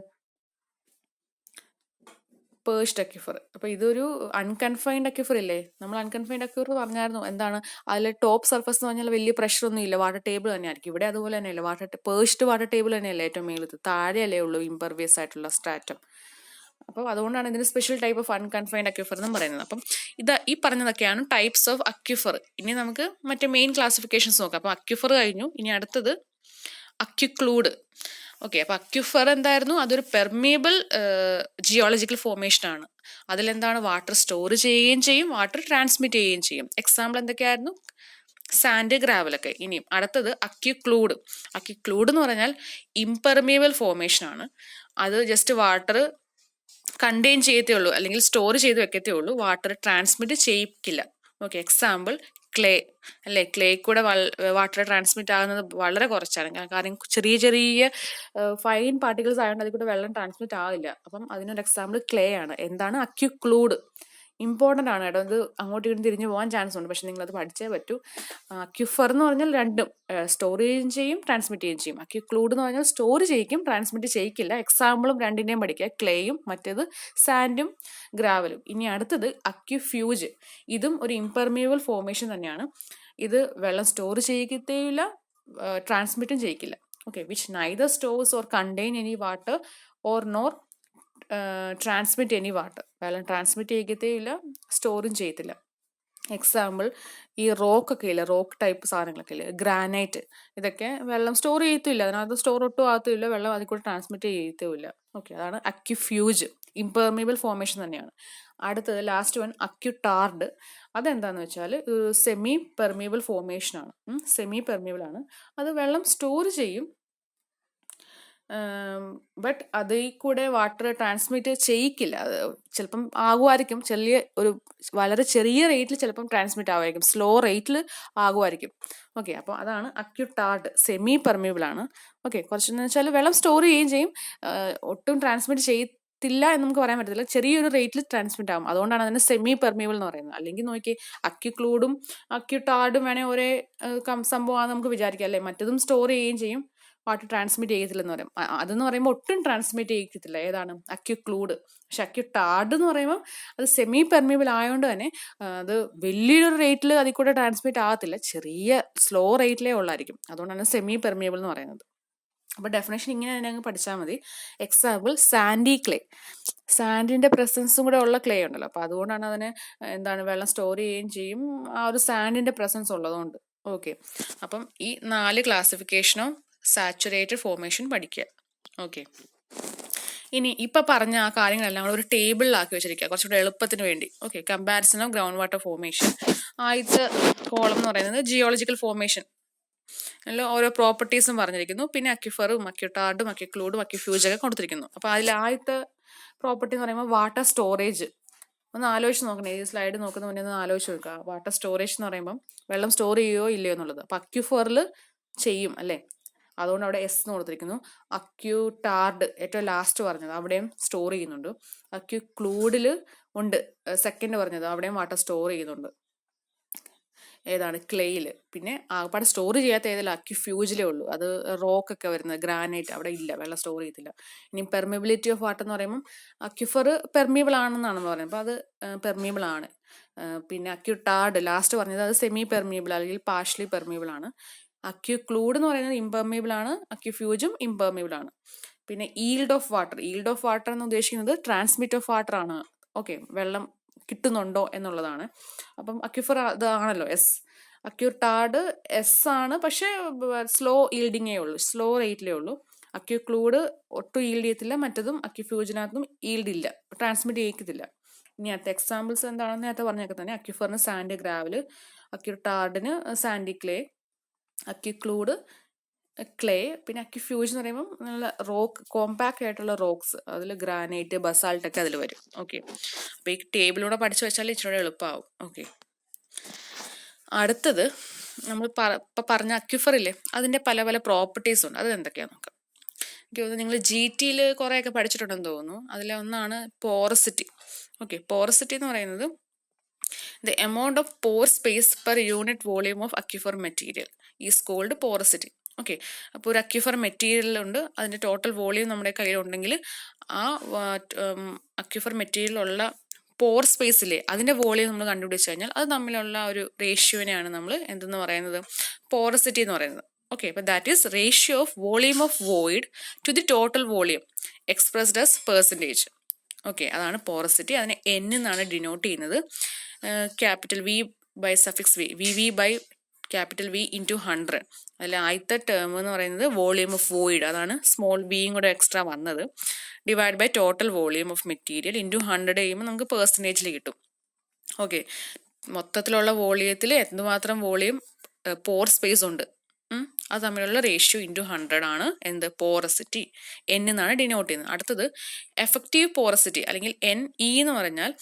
പേർഷ്ഡ് അക്വിഫർ. അപ്പോൾ ഇതൊരു അൺകൺഫൈൻഡ് അക്വിഫർ ഇല്ലേ, നമ്മൾ അൺകൺഫൈൻഡ് അക്വിഫർ പറഞ്ഞായിരുന്നു. എന്താണ്, അതിൽ ടോപ്പ് സർഫസ് എന്ന് പറഞ്ഞാൽ വലിയ പ്രഷർ ഒന്നും ഇല്ല, വാട്ടർ ടേബിൾ തന്നെ ആയിരിക്കും. ഇവിടെ അതുപോലെ തന്നെയല്ലേ, പേർഷ്ഡ് വാട്ടർ ടേബിൾ തന്നെയല്ലേ ഏറ്റവും മേളത്ത്, താഴെയല്ലേ ഉള്ളൂ ഇംപെർവിയസ് ആയിട്ടുള്ള സ്ട്രാറ്റം. അപ്പോൾ അതുകൊണ്ടാണ് ഇതിന് സ്പെഷ്യൽ ടൈപ്പ് ഓഫ് അൺകൺഫൈൻഡ് അക്യൂഫർ എന്ന് പറയുന്നത്. അപ്പം ഈ പറഞ്ഞതൊക്കെയാണ് ടൈപ്സ് ഓഫ് അക്യൂഫർ. ഇനി നമുക്ക് മറ്റേ മെയിൻ ക്ലാസിഫിക്കേഷൻസ് നോക്കാം. അപ്പോൾ അക്യൂഫർ കഴിഞ്ഞു. ഇനി അടുത്തത് അക്യുക്ലൂഡ്. ഓക്കെ, അപ്പോൾ അക്യുഫർ എന്തായിരുന്നു? അതൊരു പെർമിയബിൾ ജിയോളജിക്കൽ ഫോർമേഷൻ ആണ്. അതിലെന്താണ്? വാട്ടർ സ്റ്റോർ ചെയ്യുകയും ചെയ്യും, വാട്ടർ ട്രാൻസ്മിറ്റ് ചെയ്യുകയും ചെയ്യും. എക്സാമ്പിൾ എന്തൊക്കെയായിരുന്നു? സാൻഡ്, ഗ്രാവലൊക്കെ. ഇനിയും അടുത്തത് അക്യുക്ലൂഡ്. അക്യുക്ലൂഡ് എന്ന് പറഞ്ഞാൽ ഇംപെർമിയബിൾ ഫോർമേഷൻ ആണ്. അത് ജസ്റ്റ് വാട്ടർ കണ്ടെയ്ൻ ചെയ്യത്തേ ഉള്ളൂ, അല്ലെങ്കിൽ സ്റ്റോർ ചെയ്ത് വെക്കത്തേ ഉള്ളൂ, വാട്ടർ ട്രാൻസ്മിറ്റ് ചെയ്യിക്കില്ല. ഓക്കെ, എക്സാമ്പിൾ ക്ലേ അല്ലേ. ക്ലേ കൂടെ വാട്ടർ ട്രാൻസ്മിറ്റ് ആകുന്നത് വളരെ കുറച്ചാണ്. കാരണം ചെറിയ ചെറിയ ഫൈൻ പാർട്ടിക്കിൾസ് ആയതുകൊണ്ട് അതിൽ കൂടെ വെള്ളം ട്രാൻസ്മിറ്റ് ആവില്ല. അപ്പം അതിനൊരു എക്സാമ്പിൾ ക്ലേ ആണ്. എന്താണ്? അക്യുക്ലൂഡ്. ഇമ്പോർട്ടൻ്റ് ആണ് കേട്ടോ. ഇത് അങ്ങോട്ടും ഇങ്ങോട്ടും തിരിഞ്ഞു പോകാൻ ചാൻസ് ഉണ്ട്, പക്ഷെ നിങ്ങളത് പഠിച്ചേ പറ്റൂ. അക്യുഫർ എന്ന് പറഞ്ഞാൽ രണ്ടും സ്റ്റോർ ചെയ്യുകയും ചെയ്യും, ട്രാൻസ്മിറ്റ് ചെയ്യുകയും ചെയ്യും. അക്യുക്ലൂഡ് എന്ന് പറഞ്ഞാൽ സ്റ്റോർ ചെയ്യിക്കും, ട്രാൻസ്മിറ്റ് ചെയ്യിക്കില്ല. എക്സാമ്പിളും രണ്ടിൻ്റെയും പഠിക്കുക, ക്ലേയും മറ്റേത് സാൻഡും ഗ്രാവലും. ഇനി അടുത്തത് അക്യുഫ്യൂജ്. ഇതും ഒരു ഇംപെർമിയബിൾ ഫോർമേഷൻ തന്നെയാണ്. ഇത് വെള്ളം സ്റ്റോർ ചെയ്യിക്കത്തേയില്ല, ട്രാൻസ്മിറ്റും ചെയ്യിക്കില്ല. Okay, which neither stores or contain any water or nor transmit any water. വെള്ളം ട്രാൻസ്മിറ്റ് ചെയ്യത്തേയില്ല, സ്റ്റോറും ചെയ്യത്തില്ല. എക്സാമ്പിൾ ഈ റോക്കൊക്കെ ഇല്ല, റോക്ക് ടൈപ്പ് സാധനങ്ങളൊക്കെ ഇല്ല, ഗ്രാനൈറ്റ്, ഇതൊക്കെ വെള്ളം സ്റ്റോർ ചെയ്യത്തില്ല, അതിനകത്ത് സ്റ്റോർ ഒട്ടും ആകത്തില്ല, വെള്ളം അതിൽ കൂടെ ട്രാൻസ്മിറ്റ് ചെയ്യത്തുമില്ല. ഓക്കെ, അതാണ് അക്യുഫ്യൂജ്. ഇംപെർമിയബിൾ ഫോർമേഷൻ തന്നെയാണ്. അടുത്തത് ലാസ്റ്റ് വൺ അക്യുടാർഡ്. അതെന്താന്ന് വെച്ചാൽ ഒരു സെമി പെർമിയബിൾ ഫോർമേഷൻ ആണ്. സെമി പെർമിയബിൾ ആണ്. അത് വെള്ളം സ്റ്റോർ ചെയ്യും, ബട്ട് അതിൽ കൂടെ വാട്ടർ ട്രാൻസ്മിറ്റ് ചെയ്യിക്കില്ല. അത് ചിലപ്പം ആകുമായിരിക്കും, വളരെ ചെറിയ റേറ്റിൽ ചിലപ്പം ട്രാൻസ്മിറ്റ് ആകുമായിരിക്കും, സ്ലോ റേറ്റിൽ ആകുമായിരിക്കും. ഓക്കെ, അപ്പോൾ അതാണ് അക്യുടാർഡ്. സെമി പെർമിയബിൾ ആണ്. ഓക്കെ, കുറച്ചെന്ന് വെച്ചാൽ വെള്ളം സ്റ്റോർ ചെയ്യുകയും ചെയ്യും, ഒട്ടും ട്രാൻസ്മിറ്റ് ചെയ്യത്തില്ല എന്ന് നമുക്ക് പറയാൻ പറ്റത്തില്ല, ചെറിയൊരു റേറ്റിൽ ട്രാൻസ്മിറ്റ് ആകും. അതുകൊണ്ടാണ് അതിന് സെമി പെർമിയബിൾ എന്ന് പറയുന്നത്. അല്ലെങ്കിൽ നോക്കി അക്യുക്ലൂഡും അക്യുടാർഡും വേണേൽ ഒരേ സംഭവമാണെന്ന് നമുക്ക് വിചാരിക്കാം അല്ലേ. മറ്റതും സ്റ്റോർ ചെയ്യുകയും ചെയ്യും, വാട്ടർ ട്രാൻസ്മിറ്റ് ചെയ്യത്തില്ലെന്ന് പറയും. അതെന്ന് പറയുമ്പോൾ ഒട്ടും ട്രാൻസ്മിറ്റ് ചെയ്യത്തില്ല. ഏതാണ്? അക്യുക്ലൂഡ്. പക്ഷെ അക്യുടാർഡ് എന്ന് പറയുമ്പോൾ അത് സെമി പെർമിയബിൾ ആയതുകൊണ്ട് തന്നെ അത് വലിയൊരു റേറ്റിൽ അതിൽ കൂടെ ട്രാൻസ്മിറ്റ് ആകത്തില്ല, ചെറിയ സ്ലോ റേറ്റിലേ ഉള്ളായിരിക്കും. അതുകൊണ്ടാണ് സെമി പെർമിയബിൾ എന്ന് പറയുന്നത്. അപ്പോൾ ഡെഫിനേഷൻ ഇങ്ങനെ തന്നെ അങ്ങ് പഠിച്ചാൽ മതി. Example sandy clay. സാൻഡിൻ്റെ പ്രസൻസും കൂടെ ഉള്ള ക്ലേ ഉണ്ടല്ലോ, അപ്പോൾ അതുകൊണ്ടാണ് അതിന് വെള്ളം സ്റ്റോർ ചെയ്യുകയും ചെയ്യും, ആ ഒരു സാൻഡിൻ്റെ പ്രസൻസ് ഉള്ളതുകൊണ്ട്. ഓക്കെ, അപ്പം ഈ 4 ക്ലാസിഫിക്കേഷനും സാച്ചുറേറ്റഡ് ഫോർമേഷൻ പഠിക്കുക. ഓക്കെ, ഇനി ഇപ്പം പറഞ്ഞ ആ കാര്യങ്ങളെല്ലാം കൂടെ ഒരു ടേബിളിലാക്കി വെച്ചിരിക്കുക, കുറച്ചുകൂടെ എളുപ്പത്തിന് വേണ്ടി. Okay, comparison of ground water formation. ആദ്യത്തെ കോളം എന്ന് പറയുന്നത് ജിയോളജിക്കൽ ഫോർമേഷൻ, അതിൽ ഓരോ പ്രോപ്പർട്ടീസും പറഞ്ഞിരിക്കുന്നു. പിന്നെ അക്യുഫറും അക്യുടാർഡും അക്യുക്ലൂഡും അക്യുഫ്യൂജൊക്കെ കൊടുത്തിരിക്കുന്നു. അപ്പോൾ അതിൽ ആദ്യത്തെ പ്രോപ്പർട്ടി എന്ന് പറയുമ്പോൾ വാട്ടർ സ്റ്റോറേജ്. ഒന്ന് ആലോചിച്ച് നോക്കണേ, ഈ സ്ലൈഡ് നോക്കുന്ന മുന്നേ ഒന്ന് ആലോചിച്ച് നോക്കുക. വാട്ടർ സ്റ്റോറേജ് എന്ന് പറയുമ്പം വെള്ളം സ്റ്റോർ ചെയ്യുകയോ ഇല്ലയോ എന്നുള്ളത്. അപ്പോൾ അക്യുഫറിൽ ചെയ്യും അല്ലേ, അതുകൊണ്ട് അവിടെ എസ് എന്ന് കൊടുത്തിരിക്കുന്നു. അക്യുടാർഡ് ഏറ്റവും ലാസ്റ്റ് പറഞ്ഞത്, അവിടെയും സ്റ്റോർ ചെയ്യുന്നുണ്ട്. അക്യുക്ലൂഡിൽ ഉണ്ട്, സെക്കൻഡ് പറഞ്ഞത്, അവിടെയും വാട്ടർ സ്റ്റോർ ചെയ്യുന്നുണ്ട്. ഏതാണ്? ക്ലേയിൽ. പിന്നെ ആകപ്പാട് സ്റ്റോർ ചെയ്യാത്ത ഏതല്ല, അക്യുഫ്യൂജിലേ ഉള്ളൂ. അത് റോക്കൊക്കെ വരുന്നത്, ഗ്രാനൈറ്റ്, അവിടെ ഇല്ല, വെള്ളം സ്റ്റോർ ചെയ്യത്തില്ല. ഇനി പെർമിബിലിറ്റി ഓഫ് വാട്ടർ എന്ന് പറയുമ്പം അക്യുഫർ പെർമിയബിൾ ആണെന്നാണ് പറയുന്നത്, അപ്പോൾ അത് പെർമിയബിൾ ആണ്. പിന്നെ അക്യുടാർഡ് ലാസ്റ്റ് പറഞ്ഞത്, അത് സെമി പെർമിയബിൾ അല്ലെങ്കിൽ പാർഷ്യലി പെർമിയബിൾ ആണ്. അക്യുക്ലൂഡ് എന്ന് പറയുന്നത് ഇംപെർമിയബിൾ ആണ്, അക്യുഫ്യൂജും ഇംപെർമിയബിൾ ആണ്. പിന്നെ yield of water. Yield of water എന്ന് ഉദ്ദേശിക്കുന്നത് ട്രാൻസ്മിറ്റ് ഓഫ് വാട്ടർ ആണ്. ഓക്കെ, വെള്ളം കിട്ടുന്നുണ്ടോ എന്നുള്ളതാണ്. അപ്പം അക്യുഫർ അതാണല്ലോ എസ്. അക്യുടാർഡ് എസ് ആണ്, പക്ഷേ സ്ലോ ഈൽഡിങ്ങേ ഉള്ളൂ, സ്ലോ റേറ്റിലേ ഉള്ളൂ. അക്യുക്ലൂഡ് ഒട്ടും ഈൽഡ് ചെയ്യത്തില്ല, മറ്റതും അക്യുഫ്യൂജിനകത്തും ഈൽഡ് ഇല്ല, ട്രാൻസ്മിറ്റ് ചെയ്യിക്കത്തില്ല. ഇനി അടുത്ത എക്സാമ്പിൾസ് എന്താണെന്ന് നേരത്തെ പറഞ്ഞൊക്കെ തന്നെ. അക്യുഫറിന് സാൻഡ് ഗ്രാവൽ, അക്യുടാർഡിന് സാൻഡി ക്ലേ, അക്യുക്ലൂഡ് ക്ലേ, പിന്നെ അക്യുഫ്യൂജ് എന്ന് പറയുമ്പോൾ നല്ല റോക്ക്, കോമ്പാക്റ്റ് ആയിട്ടുള്ള റോക്സ്, അതിൽ ഗ്രാനൈറ്റ്, ബസാൾട്ട് ഒക്കെ അതിൽ വരും. ഓക്കെ, അപ്പോൾ ഈ ടേബിളൂടെ പഠിച്ചു വെച്ചാൽ ഇച്ചിരി എളുപ്പമാവും. ഓക്കെ, അടുത്തത് നമ്മൾ ഇപ്പം പറഞ്ഞ അക്യുഫറില്ലേ, അതിൻ്റെ പല പല പ്രോപ്പർട്ടീസ് ഉണ്ട്. അത് എന്തൊക്കെയാണെന്ന് നോക്കാം. എനിക്ക് തോന്നുന്നു നിങ്ങൾ GTയിൽ കുറേയൊക്കെ പഠിച്ചിട്ടുണ്ടെന്ന് തോന്നുന്നു. അതിലെ ഒന്നാണ് പോറസിറ്റി. ഓക്കെ, പോറസിറ്റി എന്ന് പറയുന്നത് the amount of pore space per unit volume of aquifer material is called porosity. Okay, അപ്പോൾ ഒരു അക്യുഫർ മെറ്റീരിയലുണ്ട്, അതിൻ്റെ ടോട്ടൽ വോളിയം നമ്മുടെ കയ്യിലുണ്ടെങ്കിൽ ആ അക്യുഫർ മെറ്റീരിയലുള്ള പോർ സ്പേസിലെ അതിൻ്റെ വോളിയം നമ്മൾ കണ്ടുപിടിച്ച് കഴിഞ്ഞാൽ അത് തമ്മിലുള്ള ഒരു റേഷ്യോനെയാണ് നമ്മൾ എന്തെന്ന് പറയുന്നത്? പോറസിറ്റി എന്ന് പറയുന്നത്. ഓക്കെ, അപ്പോൾ that is ratio of volume of void to the total volume expressed as percentage. Okay, അതാണ് പോറസിറ്റി. അതിനെ N എന്നാണ് ഡിനോട്ട് ചെയ്യുന്നത്. Capital V by suffix v by capital V into 100. അതിൽ ആദ്യത്തെ ടേം എന്ന് പറയുന്നത് വോളിയം ഓഫ് വോയിഡ്, അതാണ് സ്മോൾ വിയും കൂടെ എക്സ്ട്രാ വന്നത്, divide by total volume of material into 100 ചെയ്യുമ്പോൾ നമുക്ക് പെർസെൻറ്റേജിൽ കിട്ടും. ഓക്കെ, മൊത്തത്തിലുള്ള വോളിയത്തിൽ എന്തുമാത്രം വോളിയം പോർ സ്പേസ് ഉണ്ട് അത് തമ്മിലുള്ള റേഷ്യോ ഇൻറ്റു 100 ആണ് എന്ത് പോറസിറ്റി, N എന്നാണ് ഡിനോട്ട് ചെയ്യുന്നത്. അടുത്തത് എഫക്റ്റീവ് പോറസിറ്റി അല്ലെങ്കിൽ NE എന്ന് പറഞ്ഞാൽ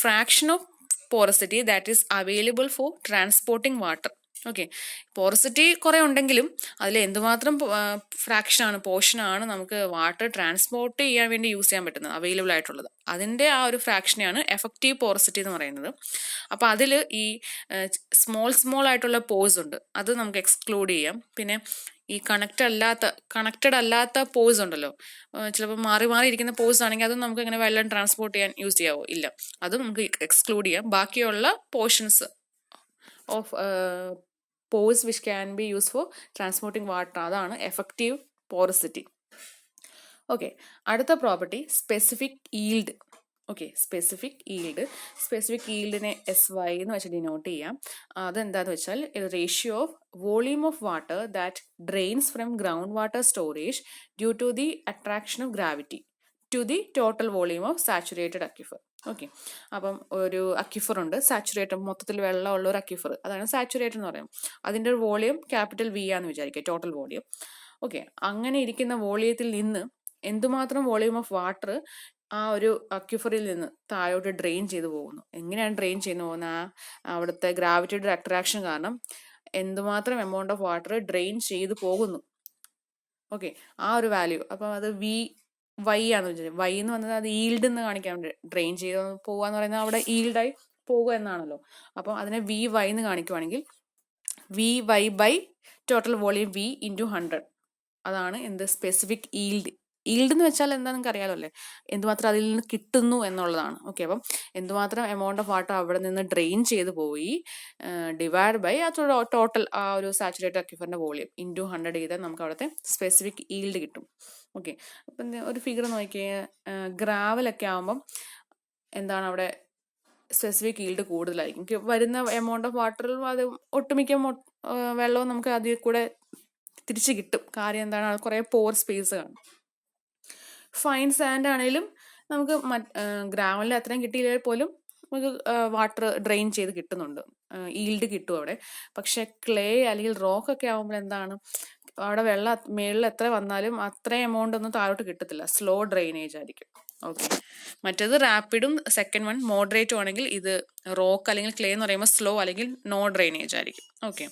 fraction of പോറസിറ്റി that is available for transporting water. Okay, പോറസിറ്റി കുറേ ഉണ്ടെങ്കിലും അതിൽ എന്തുമാത്രം ഫ്രാക്ഷനാണ് പോർഷനാണ് നമുക്ക് വാട്ടർ ട്രാൻസ്പോർട്ട് ചെയ്യാൻ വേണ്ടി യൂസ് ചെയ്യാൻ പറ്റുന്നത് അവൈലബിൾ ആയിട്ടുള്ളത്, അതിൻ്റെ ആ ഒരു ഫ്രാക്ഷനെയാണ് എഫക്റ്റീവ് പോറസിറ്റി എന്ന് പറയുന്നത്. അപ്പോൾ അതിൽ ഈ സ്മോൾ ആയിട്ടുള്ള പോസ് ഉണ്ട്, അത് നമുക്ക് എക്സ്ക്ലൂഡ് ചെയ്യാം. പിന്നെ ഈ കണക്റ്റഡ് അല്ലാത്ത പോസ് ഉണ്ടല്ലോ, ചിലപ്പോൾ മാറി ഇരിക്കുന്ന പോസ് ആണെങ്കിൽ അതും നമുക്ക് അങ്ങനെ വെള്ളം ട്രാൻസ്പോർട്ട് ചെയ്യാൻ യൂസ് ചെയ്യാവോ? ഇല്ല, അതും നമുക്ക് എക്സ്ക്ലൂഡ് ചെയ്യാം. ബാക്കിയുള്ള portions of pores which can be use for transporting water, അതാണ് എഫക്റ്റീവ് പോറസിറ്റി. ഓക്കെ, അടുത്ത property specific yield. Okay, specific ഈൽഡിനെ SY എന്ന് വെച്ച് ഡിനോട്ട് ചെയ്യാം. അതെന്താന്ന് വെച്ചാൽ ratio of volume of water that drains from ground water storage due to the attraction of gravity to the total volume of saturated aquifer. Okay, അപ്പം ഒരു അക്വിഫർ ഉണ്ട്, സാച്ചുറേറ്റഡ്, മൊത്തത്തിൽ വെള്ളമുള്ള ഒരു അക്വിഫർ, അതാണ് സാച്ചുറേറ്റഡ് എന്ന് പറയുന്നത്. അതിൻ്റെ ഒരു വോളിയം ക്യാപിറ്റൽ V ആണെന്ന് വിചാരിക്കുക, ടോട്ടൽ വോളിയം. ഓക്കെ, അങ്ങനെ ഇരിക്കുന്ന വോളിയത്തിൽ നിന്ന് എന്തുമാത്രം വോളിയം ഓഫ് വാട്ടർ ആ ഒരു അക്വിഫറിൽ നിന്ന് താഴോട്ട് ഡ്രെയിൻ ചെയ്തു പോകുന്നു. എങ്ങനെയാണ് ഡ്രെയിൻ ചെയ്തു പോകുന്നത്? അവിടുത്തെ ഗ്രാവിറ്റിയുടെ അട്രാക്ഷൻ കാരണം എന്തുമാത്രം എമൗണ്ട് ഓഫ് വാട്ടർ ഡ്രെയിൻ ചെയ്തു പോകുന്നു. ഓക്കെ, ആ ഒരു വാല്യൂ, അപ്പം അത് Y ആണെന്ന് വെച്ചാൽ Y എന്ന് പറഞ്ഞത് അത് ഈൽഡ് എന്ന് കാണിക്കാൻ വേണ്ടി, ഡ്രെയിൻ ചെയ്ത് പോകുക എന്ന് പറയുന്നത് അവിടെ ഈൽഡായി പോകുക എന്നാണല്ലോ. അപ്പം അതിനെ VY എന്ന് കാണിക്കുവാണെങ്കിൽ VY by total volume V into 100, അതാണ് എന്ത് സ്പെസിഫിക് ഈൽഡ്. ഈൽഡ് എന്ന് വെച്ചാൽ എന്താ നിങ്ങൾക്ക് അറിയാലോ അല്ലേ, എന്തുമാത്രം അതിൽ നിന്ന് കിട്ടുന്നു എന്നുള്ളതാണ്. ഓക്കെ, അപ്പം എന്തുമാത്രം എമൗണ്ട് ഓഫ് വാട്ടർ അവിടെ നിന്ന് ഡ്രെയിൻ ചെയ്ത് പോയി ഡിവൈഡ് ബൈ ആ ടോട്ടൽ ആ ഒരു സാച്ചുറേറ്റഡ് അക്വിഫറിന്റെ വോളിയം ഇൻറ്റു 100 ചെയ്താൽ നമുക്ക് അവിടുത്തെ സ്പെസിഫിക് ഈൽഡ് കിട്ടും. ഓക്കെ, അപ്പം ഒരു ഫിഗർ നോക്കിയേ, ഗ്രാവലൊക്കെ ആകുമ്പം എന്താണ് അവിടെ സ്പെസിഫിക് ഈൽഡ് കൂടുതലായിരിക്കും. വരുന്ന എമൗണ്ട് ഓഫ് വാട്ടറിൽ അത് ഒട്ടുമിക്ക വെള്ളവും നമുക്ക് അതിൽ കൂടെ തിരിച്ച് കിട്ടും. കാര്യം എന്താണ്, കുറേ പോർ സ്പേസ് കാണും. ഫൈൻ സാൻഡ് ആണെങ്കിലും നമുക്ക് ഗ്രാവലിൽ അത്രയും കിട്ടിയില്ലെങ്കിൽ പോലും നമുക്ക് വാട്ടർ ഡ്രെയിൻ ചെയ്ത് കിട്ടുന്നുണ്ട്, ഈൽഡ് കിട്ടും അവിടെ. പക്ഷെ ക്ലേ അല്ലെങ്കിൽ റോക്ക് ഒക്കെ ആകുമ്പോൾ എന്താണ്, അവിടെ വെള്ളം മേളിൽ എത്ര വന്നാലും അത്രയും എമൗണ്ട് ഒന്നും താഴോട്ട് കിട്ടത്തില്ല, സ്ലോ ഡ്രെയിനേജ് ആയിരിക്കും. ഓക്കെ, മറ്റേത് റാപ്പിഡും സെക്കൻഡ് വൺ മോഡറേറ്റും ആണെങ്കിൽ ഇത് റോക്ക് അല്ലെങ്കിൽ ക്ലേ എന്ന് പറയുമ്പോൾ സ്ലോ അല്ലെങ്കിൽ നോ ഡ്രെയിനേജ് ആയിരിക്കും. ഓക്കെ,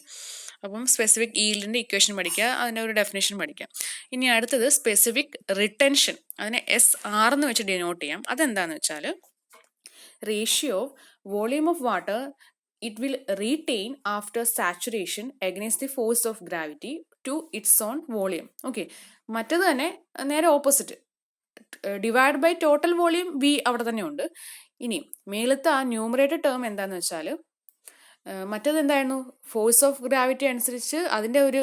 അപ്പം സ്പെസിഫിക് ഈൽഡിൻ്റെ ഇക്വേഷൻ പഠിക്കുക, അതിൻ്റെ ഒരു ഡെഫിനേഷൻ പഠിക്കുക. ഇനി അടുത്തത് സ്പെസിഫിക് റിട്ടൻഷൻ, അതിനെ SR എന്ന് വെച്ച് ഡിനോട്ട് ചെയ്യാം. അതെന്താണെന്ന് വെച്ചാൽ ratio of volume of water it will retain after saturation against the force of gravity to its own volume. Okay, മറ്റത് തന്നെ നേരെ opposite, divide by total volume V അവിടെ തന്നെ ഉണ്ട്. ഇനി മേളത്തെ ആ ന്യൂമറേറ്റർ ടേം എന്താന്ന് വെച്ചാൽ മറ്റത് എന്തായിരുന്നു, ഫോഴ്സ് ഓഫ് ഗ്രാവിറ്റി അനുസരിച്ച് അതിൻ്റെ ഒരു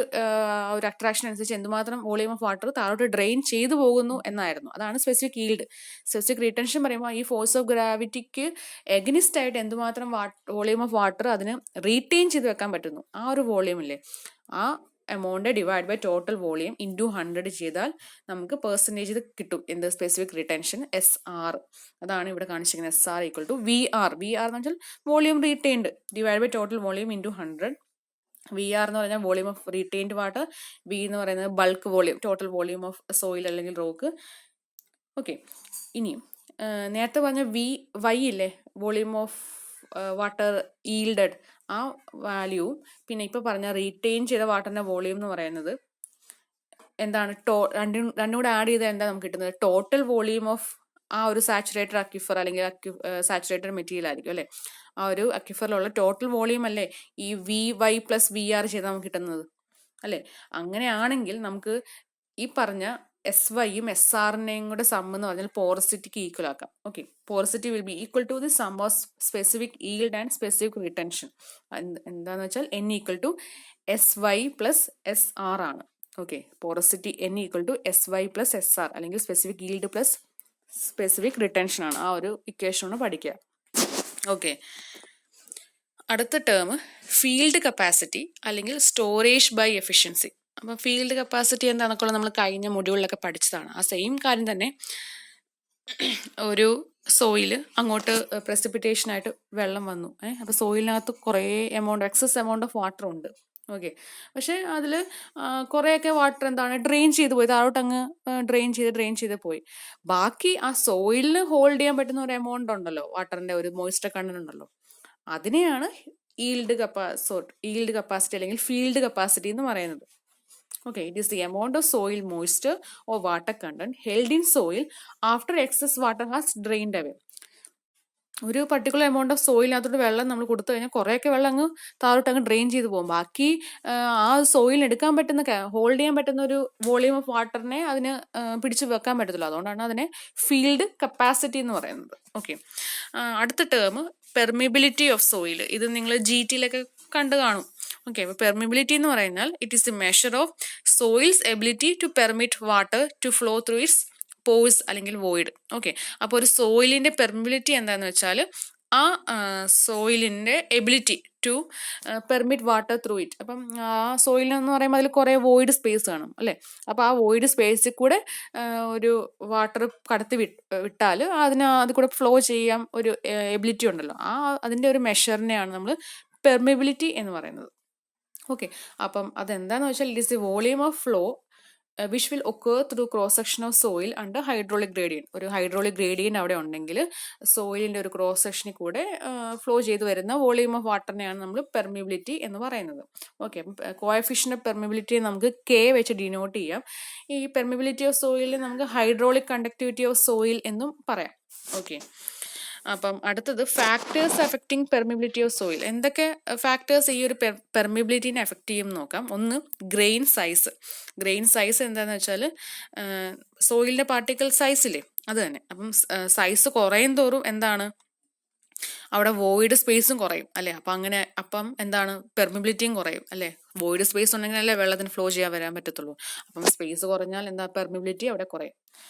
അട്രാക്ഷൻ അനുസരിച്ച് എന്തുമാത്രം വോളിയം ഓഫ് വാട്ടർ താഴോട്ട് ഡ്രെയിൻ ചെയ്തു പോകുന്നു എന്നായിരുന്നു, അതാണ് സ്പെസിഫിക് ഈൽഡ്. സ്പെസിഫിക് റിട്ടൻഷൻ പറയുമ്പോൾ ഈ ഫോഴ്സ് ഓഫ് ഗ്രാവിറ്റിക്ക് എഗനിസ്റ്റ് ആയിട്ട് എന്തുമാത്രം വോളിയം ഓഫ് വാട്ടർ അതിന് റീറ്റെയിൻ ചെയ്ത് വെക്കാൻ പറ്റുന്നു, ആ ഒരു വോളിയം ഇല്ലേ, ആ amount divide by total volume into 100 ചെയ്താൽ നമുക്ക് പെർസെൻറ്റേജ് കിട്ടും. എന്ത് സ്പെസിഫിക് റിട്ടൻഷൻ SR, അതാണ് ഇവിടെ കാണിച്ചിരിക്കുന്നത്. SR ഈക്വൽ ടു VR എന്ന് വെച്ചാൽ volume retained divide by total volume into 100. VR എന്ന് പറഞ്ഞാൽ volume of retained water, V എന്ന് പറയുന്നത് bulk volume, total volume of soil അല്ലെങ്കിൽ റോക്ക്. ഓക്കെ, ഇനി നേരത്തെ പറഞ്ഞ VY ഇല്ലേ, വോളിയം ഓഫ് വാട്ടർ ഈൽഡഡ്, ആ വാല്യൂ, പിന്നെ ഇപ്പോൾ പറഞ്ഞ റീറ്റെയിൻ ചെയ്ത വാട്ടറിൻ്റെ വോളിയം എന്ന് പറയുന്നത് എന്താണ്, രണ്ടും കൂടെ ആഡ് ചെയ്താൽ എന്താ നമുക്ക് കിട്ടുന്നത്, ടോട്ടൽ വോളിയം ഓഫ് ആ ഒരു സാച്ചുറേറ്റഡ് അക്വിഫർ അല്ലെങ്കിൽ സാച്ചുറേറ്റഡ് മെറ്റീരിയൽ ആയിരിക്കും അല്ലേ, ആ ഒരു അക്വിഫറിലുള്ള ടോട്ടൽ വോളിയം അല്ലേ ഈ VY പ്ലസ് VR ചെയ്താൽ നമുക്ക് കിട്ടുന്നത് അല്ലേ. അങ്ങനെയാണെങ്കിൽ നമുക്ക് ഈ പറഞ്ഞ SYയും SRനെയും കൂടെ സം എന്ന് പറഞ്ഞാൽ പോറസിറ്റിക്ക് ഈക്വൽ ആക്കാം. Okay, porosity will be equal to the sum of specific yield and specific retention. എന്താന്ന് വെച്ചാൽ N equal to SY plus SR ആണ്. Okay, porosity N equal to SY plus SR അല്ലെങ്കിൽ specific yield plus specific retention ആണ്. ആ ഒരു ഇക്വേഷനാണ് പഠിക്കുക. ഓക്കെ, അടുത്ത ടേം ഫീൽഡ് കപ്പാസിറ്റി അല്ലെങ്കിൽ സ്റ്റോറേജ് ബൈ എഫിഷ്യൻസി. അപ്പം ഫീൽഡ് കപ്പാസിറ്റി എന്താണെന്നൊക്കെ നമ്മൾ കഴിഞ്ഞ മൊഡ്യൂളിലൊക്കെ പഠിച്ചതാണ്. ആ സെയിം കാര്യം തന്നെ. ഒരു സോയിൽ അങ്ങോട്ട് പ്രസിപ്പിറ്റേഷനായിട്ട് വെള്ളം വന്നു, അപ്പോൾ സോയിലിനകത്ത് കുറേ എക്സസ് എമൗണ്ട് ഓഫ് വാട്ടർ ഉണ്ട്. ഓക്കെ, പക്ഷേ അതിൽ കുറേയൊക്കെ വാട്ടർ എന്താണ് ഡ്രെയിൻ ചെയ്ത് പോയി, താഴോട്ട് അങ്ങ് ഡ്രെയിൻ ചെയ്ത് പോയി. ബാക്കി ആ സോയിലിന് ഹോൾഡ് ചെയ്യാൻ പറ്റുന്ന ഒരു എമൗണ്ട് ഉണ്ടല്ലോ, വാട്ടറിൻ്റെ ഒരു മോയ്സ്ചർ കണ്ടന്റ് ഉണ്ടല്ലോ, അതിനെയാണ് ഈൽഡ് കപ്പാസിറ്റി അല്ലെങ്കിൽ ഫീൽഡ് കപ്പാസിറ്റി എന്ന് പറയുന്നത്. Okay, it is the amount of soil moisture or water content held in soil after excess water has drained away. ഒരു പർട്ടിക്കുലർ എമൗണ്ട് ഓഫ് സോയിലിനകത്തോട്ട് വെള്ളം നമ്മൾ കൊടുത്തു കഴിഞ്ഞാൽ കുറേയൊക്കെ വെള്ളം അങ്ങ് താഴോട്ട് അങ്ങ് ഡ്രെയിൻ ചെയ്ത് പോകും. ബാക്കി ആ സോയിലിന് എടുക്കാൻ പറ്റുന്ന ഹോൾഡ് ചെയ്യാൻ പറ്റുന്ന ഒരു വോളിയം ഓഫ് വാട്ടറിനെ അതിന് പിടിച്ചു വെക്കാൻ പറ്റത്തില്ല. അതുകൊണ്ടാണ് അതിനെ ഫീൽഡ് കപ്പാസിറ്റി എന്ന് പറയുന്നത്. ഓക്കെ, അടുത്ത ടേം പെർമിബിലിറ്റി ഓഫ് സോയിൽ. ഇത് നിങ്ങൾ GT-യിലൊക്കെ കണ്ടു കാണും. ഓക്കെ, അപ്പോൾ പെർമിബിലിറ്റി എന്ന് പറഞ്ഞാൽ it is a measure of soils ability to permit water to flow through its pores അല്ലെങ്കിൽ വോയിഡ്. ഓക്കെ, അപ്പോൾ ഒരു സോയിലിൻ്റെ പെർമിബിലിറ്റി എന്താണെന്ന് വെച്ചാൽ ആ സോയിലിൻ്റെ ability to permit water through it. അപ്പം ആ സോയിലെന്ന് പറയുമ്പോൾ അതിൽ കുറേ വോയിഡ് സ്പേസ് കാണും അല്ലേ. അപ്പോൾ ആ വോയിഡ് സ്പേസിൽ കൂടെ ഒരു വാട്ടർ കടത്തി വിട്ടാൽ അതിൽ കൂടെ ഫ്ലോ ചെയ്യാൻ ഒരു എബിലിറ്റി ഉണ്ടല്ലോ, അതിൻ്റെ ഒരു മെഷറിനെയാണ് നമ്മൾ പെർമിബിലിറ്റി എന്ന് പറയുന്നത്. ഓക്കെ, അപ്പം അതെന്താണെന്ന് വെച്ചാൽ it is the volume of flow which will occur through cross section of soil under hydraulic gradient. ഒരു ഹൈഡ്രോളിക് ഗ്രേഡിയൻറ്റ് അവിടെ ഉണ്ടെങ്കിൽ സോയിലിൻ്റെ ഒരു ക്രോസ് സെക്ഷനിൽ കൂടെ ഫ്ലോ ചെയ്ത് വരുന്ന വോളിയം ഓഫ് വാട്ടറിനെയാണ് നമ്മൾ പെർമിബിലിറ്റി എന്ന് പറയുന്നത്. ഓക്കെ, കോഎഫിഷ്യൻ്റ് ഓഫ് പെർമിബിലിറ്റി നമുക്ക് K വെച്ച് ഡിനോട്ട് ചെയ്യാം. ഈ പെർമിബിലിറ്റി ഓഫ് സോയിലിൽ നമുക്ക് ഹൈഡ്രോളിക് കണ്ടക്ടിവിറ്റി ഓഫ് സോയിൽ എന്നും പറയാം. ഓക്കെ, അപ്പം അടുത്തത് factors affecting permeability of soil. എന്തൊക്കെ ഫാക്ടേഴ്സ് ഈ ഒരു പെർമിബിലിറ്റിനെ എഫക്റ്റ് ചെയ്യും നോക്കാം. ഒന്ന്, ഗ്രെയിൻ സൈസ്. ഗ്രെയിൻ സൈസ് എന്താണെന്ന് വെച്ചാൽ സോയിലിൻ്റെ പാർട്ടിക്കിൾ സൈസില്ലേ, അത് തന്നെ. അപ്പം സൈസ് കുറയും തോറും എന്താണ് അവിടെ വോയിഡ് സ്പേസും കുറയും അല്ലേ. അപ്പം എന്താണ് പെർമിബിലിറ്റിയും കുറയും അല്ലേ. വോയിഡ് സ്പേസ് ഉണ്ടെങ്കിലല്ലേ വെള്ളത്തിന് ഫ്ലോ ചെയ്യാൻ വരാൻ പറ്റത്തുള്ളൂ. അപ്പം സ്പേസ് കുറഞ്ഞാൽ എന്താ പെർമിബിലിറ്റി അവിടെ കുറയും.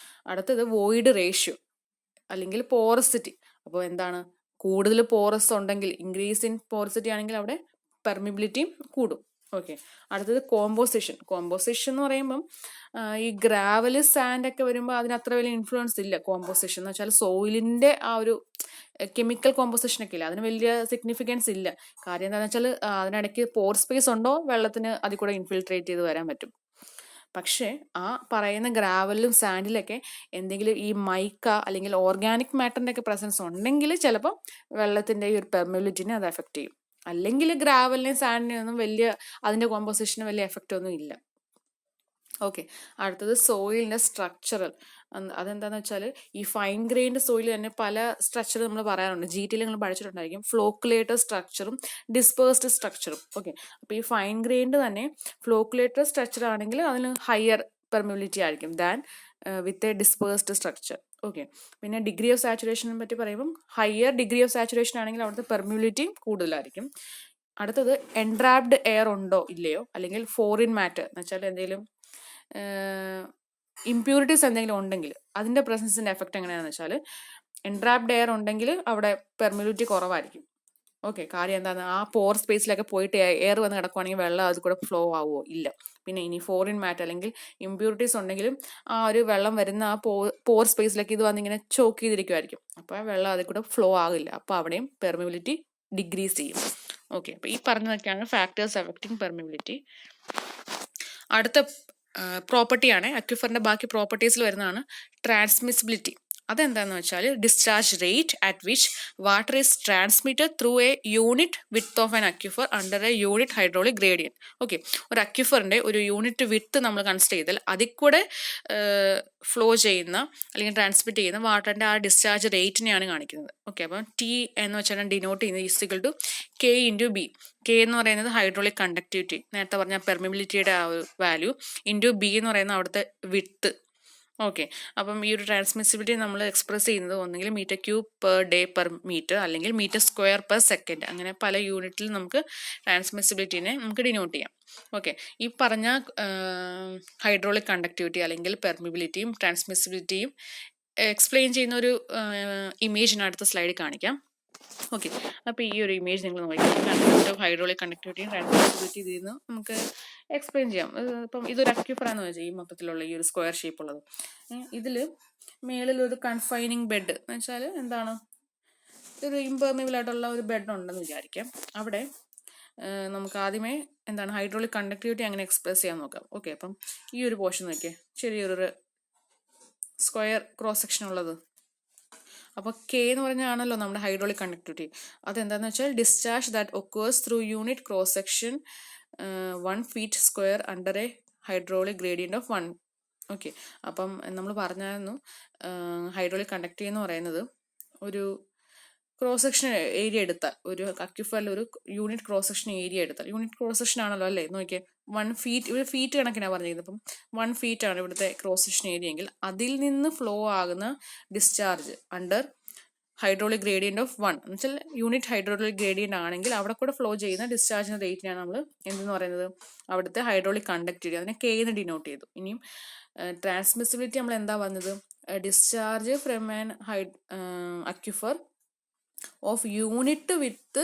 അടുത്തത് വോയിഡ് റേഷ്യോ അല്ലെങ്കിൽ പോറസിറ്റി. അപ്പോൾ എന്താണ് കൂടുതൽ പോറസ് ഉണ്ടെങ്കിൽ, ഇൻക്രീസ് ഇൻ പോറസിറ്റി ആണെങ്കിൽ അവിടെ പെർമിബിലിറ്റിയും കൂടും. ഓക്കെ, അടുത്തത് കോമ്പോസിഷൻ. കോമ്പോസിഷൻ എന്ന് പറയുമ്പം ഈ ഗ്രാവല് സാൻഡ് ഒക്കെ വരുമ്പോൾ അതിന് അത്ര വലിയ ഇൻഫ്ലുവൻസ് ഇല്ല. കോമ്പോസിഷൻ എന്ന് വെച്ചാൽ സോയിലിൻ്റെ ആ ഒരു കെമിക്കൽ കോമ്പോസിഷൻ ഒക്കെ ഇല്ല, അതിന് വലിയ സിഗ്നിഫിക്കൻസ് ഇല്ല. കാര്യം എന്താണെന്ന് വെച്ചാൽ അതിനിടയ്ക്ക് പോർ സ്പേസ് ഉണ്ടോ, വെള്ളത്തിന് അതിൽ കൂടെ ഇൻഫിൽട്രേറ്റ് ചെയ്ത് വരാൻ പറ്റും. പക്ഷേ ആ പറയുന്ന ഗ്രാവലിലും സാൻഡിലൊക്കെ എന്തെങ്കിലും ഈ മൈക്ക അല്ലെങ്കിൽ ഓർഗാനിക് മാറ്ററിൻ്റെ ഒക്കെ പ്രസൻസ് ഉണ്ടെങ്കിൽ ചിലപ്പോൾ വെള്ളത്തിൻ്റെ ഈ ഒരു പെർമിബിലിറ്റിനെ അത് എഫക്റ്റ് ചെയ്യും. അല്ലെങ്കിൽ ഗ്രാവലിനെയും സാൻഡിനെയും ഒന്നും അതിൻ്റെ കോമ്പോസിഷന് വലിയ എഫക്റ്റ് ഒന്നും ഇല്ല. ഓക്കെ, അടുത്തത് സോയിലിൻ്റെ സ്ട്രക്ചറൽ. അതെന്താണെന്ന് വെച്ചാൽ ഈ ഫൈൻ ഗ്രെയിൻഡ് സോയിൽ തന്നെ പല സ്ട്രക്ചർ നമ്മൾ പറയാറുണ്ട്. GT-യിൽ നിങ്ങൾ പഠിച്ചിട്ടുണ്ടായിരിക്കും. ഫ്ലോക്കുലേറ്റർ സ്ട്രക്ചറും ഡിസ്പേഴ്സ്ഡ് സ്ട്രക്ചറും. ഓക്കെ, അപ്പോൾ ഈ ഫൈൻ ഗ്രെയിൻഡ് തന്നെ ഫ്ലോക്കുലേറ്റർ സ്ട്രക്ചർ ആണെങ്കിൽ അതിന് ഹയർ പെർമിബിലിറ്റി ആയിരിക്കും than with a dispersed structure. Okay, പിന്നെ ഡിഗ്രി ഓഫ് സാച്ചുറേഷനെ പറ്റി പറയുമ്പം ഹയർ ഡിഗ്രി ഓഫ് സാച്ചുറേഷൻ ആണെങ്കിൽ അവിടുത്തെ പെർമിബിലിറ്റിയും കൂടുതലായിരിക്കും. അടുത്തത് എൻട്രാപ്ഡ് എയർ ഉണ്ടോ ഇല്ലയോ, അല്ലെങ്കിൽ ഫോറിൻ മാറ്റർ എന്ന് വെച്ചാൽ എന്തെങ്കിലും ഇമ്പ്യൂരിറ്റീസ് എന്തെങ്കിലും ഉണ്ടെങ്കിൽ അതിൻ്റെ പ്രസൻസിൻ്റെ എഫക്റ്റ് എങ്ങനെയാണെന്ന് വെച്ചാൽ എൻട്രാപ്ഡ് എയർ ഉണ്ടെങ്കിൽ അവിടെ പെർമിബിലിറ്റി കുറവായിരിക്കും. ഓക്കെ, കാര്യം എന്താണ്, ആ പോർ സ്പേസിലൊക്കെ പോയിട്ട് എയർ വന്ന് കിടക്കുവാണെങ്കിൽ വെള്ളം അത് കൂടെ ഫ്ലോ ആവുമോ, ഇല്ല. പിന്നെ ഇനി ഫോറിൻ മാറ്റർ അല്ലെങ്കിൽ ഇമ്പ്യൂരിറ്റീസ് ഉണ്ടെങ്കിലും ആ ഒരു വെള്ളം വരുന്ന ആ പോർ സ്പേസിലേക്ക് ഇത് വന്നിങ്ങനെ ചോക്ക് ചെയ്തിരിക്കുമായിരിക്കും. അപ്പോൾ വെള്ളം അതിൽ കൂടെ ഫ്ലോ ആകില്ല. അപ്പോൾ അവിടെയും പെർമിബിലിറ്റി ഡിക്രീസ് ചെയ്യും. ഓക്കെ, അപ്പോൾ ഈ പറഞ്ഞതൊക്കെയാണ് ഫാക്ടേഴ്സ് അഫക്റ്റിംഗ് പെർമിബിലിറ്റി. അടുത്ത പ്രോപ്പർട്ടിയാണ് അക്വിഫറിൻ്റെ ബാക്കി പ്രോപ്പർട്ടീസിൽ വരുന്നതാണ് ട്രാൻസ്മിസിബിലിറ്റി. അതെന്താണെന്ന് വെച്ചാൽ discharge rate at which water is transmitted through a unit with of an aquifer under a unit hydraulic gradient. Okay, ഒരു അക്വിഫറിൻ്റെ ഒരു യൂണിറ്റ് വിത്ത് നമ്മൾ കൺസിഡർ ചെയ്താൽ അതിൽ കൂടെ ഫ്ലോ ചെയ്യുന്ന അല്ലെങ്കിൽ ട്രാൻസ്മിറ്റ് ചെയ്യുന്ന വാട്ടറിൻ്റെ ആ ഡിസ്ചാർജ് റേറ്റിനെയാണ് കാണിക്കുന്നത്. ഓക്കെ, അപ്പം T എന്ന് വെച്ചാൽ ഡിനോട്ട് ചെയ്യുന്നത് ഈക്വൽ ടു K/B. K എന്ന് പറയുന്നത് ഹൈഡ്രോളിക് കണ്ടക്ടിവിറ്റി, നേരത്തെ പറഞ്ഞ പെർമിബിലിറ്റിയുടെ ആ ഒരു വാല്യൂ, ഇൻറ്റു B എന്ന് പറയുന്നത് അവിടുത്തെ വിത്ത്. ഓക്കെ, അപ്പം ഈ ഒരു ട്രാൻസ്മിസിബിലിറ്റി നമ്മൾ എക്സ്പ്രസ് ചെയ്യുന്നത് ഒന്നെങ്കിൽ metre cube per day per metre അല്ലെങ്കിൽ മീറ്റർ സ്ക്വയർ പെർ സെക്കൻഡ്, അങ്ങനെ പല യൂണിറ്റിൽ നമുക്ക് ട്രാൻസ്മിസിബിലിറ്റിനെ നമുക്ക് ഡിനോട്ട് ചെയ്യാം. ഓക്കെ, ഈ പറഞ്ഞ ഹൈഡ്രോളിക് കണ്ടക്ടിവിറ്റി അല്ലെങ്കിൽ പെർമിബിലിറ്റിയും ട്രാൻസ്മിസിബിലിറ്റിയും എക്സ്പ്ലെയിൻ ചെയ്യുന്ന ഒരു ഇമേജിന് അടുത്ത സ്ലൈഡിൽ കാണിക്കാം. ഓക്കെ, അപ്പോൾ ഈ ഒരു ഇമേജ് നിങ്ങൾ നോക്കിയാൽ കൺസെപ്റ്റ് ഓഫ് ഹൈഡ്രോളിക് കണ്ടക്ടിവിറ്റിയും ട്രാൻസ്മിസിബിലിറ്റി ഇതിൽ നിന്ന് നമുക്ക് എക്സ്പ്ലെയിൻ ചെയ്യാം. ഇപ്പം ഇതൊരു അക്യൂഫറാന്ന് വെച്ചാൽ ഈ മൊത്തത്തിലുള്ള ഈ ഒരു സ്ക്വയർ ഷേപ്പ് ഉള്ളത്. ഇതിൽ മേളിൽ ഒരു കൺഫൈനിങ് ബെഡ് എന്ന് വെച്ചാൽ എന്താണ്, ഒരു ഇമ്പെർമിബിൾ ആയിട്ടുള്ള ഒരു ബെഡ് ഉണ്ടെന്ന് വിചാരിക്കാം. അവിടെ നമുക്ക് ആദ്യമേ എന്താണ് ഹൈഡ്രോളിക് കണ്ടക്ടിവിറ്റി അങ്ങനെ എക്സ്പ്രസ് ചെയ്യാൻ നോക്കാം. ഓക്കെ, അപ്പം ഈ ഒരു പോർഷൻ നോക്കിയേ, ചെറിയൊരു സ്ക്വയർ ക്രോസ് സെക്ഷൻ ഉള്ളത്. അപ്പോൾ കെ എന്ന് പറഞ്ഞാണല്ലോ നമ്മുടെ ഹൈഡ്രോളിക് കണ്ടക്ടിവിറ്റി. അതെന്താണെന്ന് വെച്ചാൽ discharge that occurs through unit cross section 1 feet square under A hydraulic gradient of 1. Okay, അപ്പം നമ്മൾ പറഞ്ഞായിരുന്നു ഹൈഡ്രോളിക് കണ്ടക്ടിവിറ്റി എന്ന് പറയുന്നത് ഒരു ക്രോസ് സെക്ഷൻ ഏരിയ എടുത്താൽ, ഒരു അക്യൂഫറിൽ ഒരു യൂണിറ്റ് ക്രോസ് സെക്ഷൻ ഏരിയ എടുത്താൽ, യൂണിറ്റ് ക്രോസ് സെക്ഷൻ ആണല്ലോ അല്ലേ, നോക്കിയേ 1 ഫീറ്റ്, ഇവിടെ ഫീറ്റ് കണക്കിനാണ് പറഞ്ഞിരുന്നത്. അപ്പം 1 ഫീറ്റ് ആണ് ഇവിടുത്തെ ക്രോസ് സെക്ഷൻ ഏരിയ എങ്കിൽ അതിൽ നിന്ന് ഫ്ലോ ആകുന്ന discharge under hydraulic gradient of 1 എന്ന് വെച്ചാൽ യൂണിറ്റ് ഹൈഡ്രോളിക് ഗ്രേഡിയൻ്റ് ആണെങ്കിൽ അവിടെ കൂടെ ഫ്ലോ ചെയ്യുന്ന ഡിസ്ചാർജിൻ്റെ റേറ്റിനാണ് നമ്മൾ എന്തെന്ന് പറയുന്നത്, അവിടുത്തെ ഹൈഡ്രോളിക് കണ്ടക്ടിവിറ്റി, അതിനെ കെ എന്ന് ഡിനോട്ട് ചെയ്തു. ഇനിയും ട്രാൻസ്മിസിബിലിറ്റി നമ്മൾ എന്താ വന്നത്, discharge from an aquifer of unit with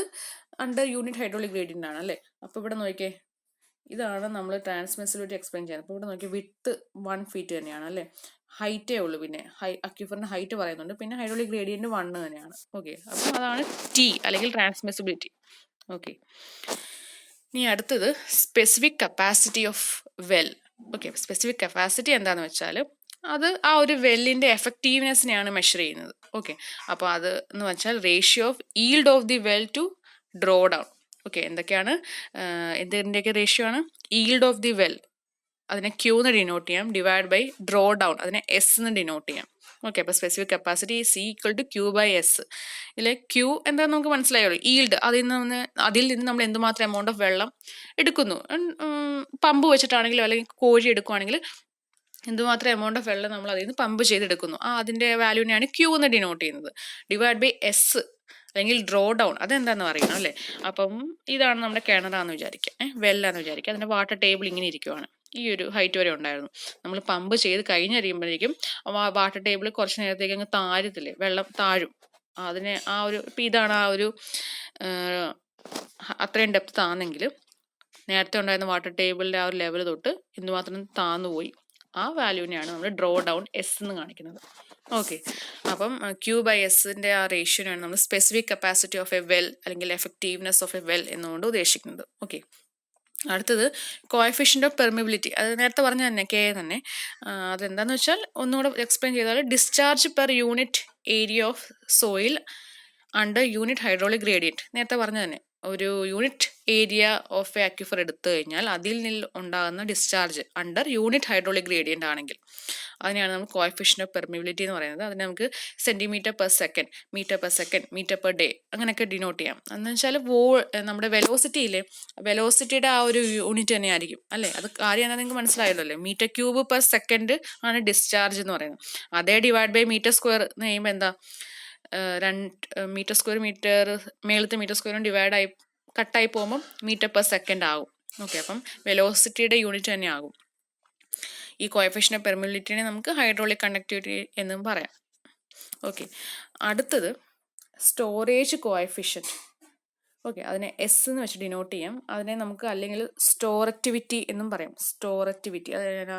under unit hydraulic gradient ആണ് അല്ലേ. അപ്പോൾ ഇവിടെ നോക്കിയേ, ഇതാണ് നമ്മൾ ട്രാൻസ്മിസിബിലിറ്റി എക്സ്പ്ലെയിൻ ചെയ്യുന്നത്. അപ്പോൾ ഇവിടെ നോക്കിയാൽ വിത്ത് 1 ഫീറ്റ് തന്നെയാണ് അല്ലേ, ഹൈറ്റേ ഉള്ളൂ, പിന്നെ അക്യൂഫറിൻ്റെ ഹൈറ്റ് പറയുന്നുണ്ട്, പിന്നെ ഹൈഡ്രോളിക് ഗ്രേഡിയൻ്റ് 1 തന്നെയാണ്. ഓക്കെ, അപ്പം അതാണ് ടി അല്ലെങ്കിൽ ട്രാൻസ്മിസിബിലിറ്റി. ഓക്കെ, ഇനി അടുത്തത് specific capacity of well. Okay, specific capacity എന്താണെന്ന് വെച്ചാൽ അത് ആ ഒരു വെല്ലിൻ്റെ എഫക്റ്റീവ്നെസ്സിനെയാണ് മെഷർ ചെയ്യുന്നത്. ഓക്കെ, അപ്പോൾ അത് എന്ന് വെച്ചാൽ ratio of yield of the well to drawdown. Okay, എന്തൊക്കെയാണ്, എന്തിൻ്റെയൊക്കെ റേഷ്യോ ആണ്, ഈൽഡ് ഓഫ് ദി വെൽ അതിനെ ക്യൂ എന്ന് ഡിനോട്ട് ചെയ്യാം, ഡിവൈഡ് ബൈ ഡ്രോ ഡൗൺ അതിനെ എസ് എന്ന് ഡിനോട്ട് ചെയ്യാം. ഓക്കെ, അപ്പോൾ specific capacity C equal to Q by S. ഇതിലെ ക്യൂ എന്താണെന്ന് നമുക്ക് മനസ്സിലായുള്ളൂ, ഈൽഡ്, അതിൽ നിന്ന് നമ്മൾ എന്തുമാത്രം എമൗണ്ട് ഓഫ് വെള്ളം എടുക്കുന്നു, പമ്പ് വെച്ചിട്ടാണെങ്കിലും അല്ലെങ്കിൽ കോഴി എടുക്കുകയാണെങ്കിൽ എന്തുമാത്രം എമൗണ്ട് ഓഫ് വെള്ളം നമ്മൾ അതിൽ നിന്ന് പമ്പ് ചെയ്തെടുക്കുന്നു, അതിൻ്റെ വാല്യൂവിനെയാണ് ക്യൂ എന്ന് ഡിനോട്ട് ചെയ്യുന്നത്. ഡിവൈഡ് ബൈ എസ് അല്ലെങ്കിൽ ഡ്രോ ഡൗൺ, അതെന്താണെന്ന് അറിയണം അല്ലേ. അപ്പം ഇതാണ് നമ്മുടെ കിണറാന്ന് വിചാരിക്കുക, വെല്ലാന്ന് വിചാരിക്കുക, അതിൻ്റെ വാട്ടർ ടേബിൾ ഇങ്ങനെ ഇരിക്കുവാണ്, ഈ ഒരു ഹൈറ്റ് വരെ ഉണ്ടായിരുന്നു. നമ്മൾ പമ്പ് ചെയ്ത് കഴിഞ്ഞറിയുമ്പോഴേക്കും വാട്ടർ ടേബിൾ കുറച്ച് നേരത്തേക്ക് അങ്ങ് താഴത്തില്ലേ, വെള്ളം താഴും. അതിനെ ആ ഒരു ഇപ്പം ഇതാണ് ആ ഒരു അത്രയും ഡെപ്ത് താന്നെങ്കിൽ നേരത്തെ ഉണ്ടായിരുന്ന വാട്ടർ ടേബിളിൻ്റെ ആ ഒരു ലെവൽ തൊട്ട് എന്തുമാത്രം താന്നുപോയി, ആ വാല്യൂവിനെയാണ് നമ്മൾ ഡ്രോ ഡൗൺ എസ് എന്ന് കാണിക്കുന്നത്. ഓക്കെ, അപ്പം ക്യൂ ബൈ എസിൻ്റെ ആ റേഷ്യോനാണ് നമ്മൾ specific capacity of A well അല്ലെങ്കിൽ എഫക്റ്റീവ്നെസ് ഓഫ് എ വെൽ എന്നുകൊണ്ട് ഉദ്ദേശിക്കുന്നത്. ഓക്കെ, അടുത്തത് കോഎഫിഷ്യൻ്റ് ഓഫ് പെർമിബിലിറ്റി. അത് നേരത്തെ പറഞ്ഞ തന്നെ കെ തന്നെ. അതെന്താണെന്ന് വെച്ചാൽ ഒന്നുകൂടെ എക്സ്പ്ലെയിൻ ചെയ്താൽ discharge per unit area of soil under unit hydraulic gradient. നേരത്തെ പറഞ്ഞ തന്നെ ഒരു യൂണിറ്റ് ഏരിയ ഓഫ് എ അക്യൂഫർ എടുത്തു കഴിഞ്ഞാൽ അതിൽ നിന്ന് ഉണ്ടാകുന്ന discharge under unit hydraulic gradient ആണെങ്കിൽ അതിനെയാണ് നമ്മൾ കോഎഫിഷ്യൻ്റ് ഓഫ് പെർമിബിലിറ്റി എന്ന് പറയുന്നത്. അതിനെ നമുക്ക് centimetre per second, metre per second, metre per day അങ്ങനെയൊക്കെ ഡിനോട്ട് ചെയ്യാം. എന്ന് വെച്ചാൽ നമ്മുടെ വെലോസിറ്റിയുടെ ആ ഒരു യൂണിറ്റ് തന്നെ ആയിരിക്കും അല്ലേ. അത് കാര്യം എന്താ നിങ്ങൾക്ക് മനസ്സിലായല്ലോ അല്ലേ, മീറ്റർ ക്യൂബ് പെർ സെക്കൻഡ് ആണ് ഡിസ്ചാർജ് എന്ന് പറയുന്നത്. അതേ ഡിവൈഡ് ബൈ മീറ്റർ സ്ക്വയർ എന്ന് കഴിയുമ്പോൾ എന്താ, 2 മീറ്റർ സ്ക്വയർ മേളത്തെ മീറ്റർ സ്ക്വയറും ഡിവൈഡായി കട്ടായി പോകുമ്പം മീറ്റർ പെർ സെക്കൻഡ് ആകും. ഓക്കെ, അപ്പം വെലോസിറ്റിയുടെ യൂണിറ്റ് തന്നെ ആകും. ഈ കോഎഫിഷ്യൻ്റ് ഓഫ് പെർമിബിലിറ്റിനെ നമുക്ക് ഹൈഡ്രോളിക് കണ്ടക്ടിവിറ്റി എന്നും പറയാം. ഓക്കെ, അടുത്തത് സ്റ്റോറേജ് കോഎഫിഷ്യൻറ്റ്. ഓക്കെ, അതിനെ എസ് എന്ന് വെച്ച് ഡിനോട്ട് ചെയ്യാം. അതിനെ നമുക്ക് അല്ലെങ്കിൽ സ്റ്റോറക്റ്റിവിറ്റി എന്നും പറയാം. സ്റ്റോറക്റ്റിവിറ്റി അത്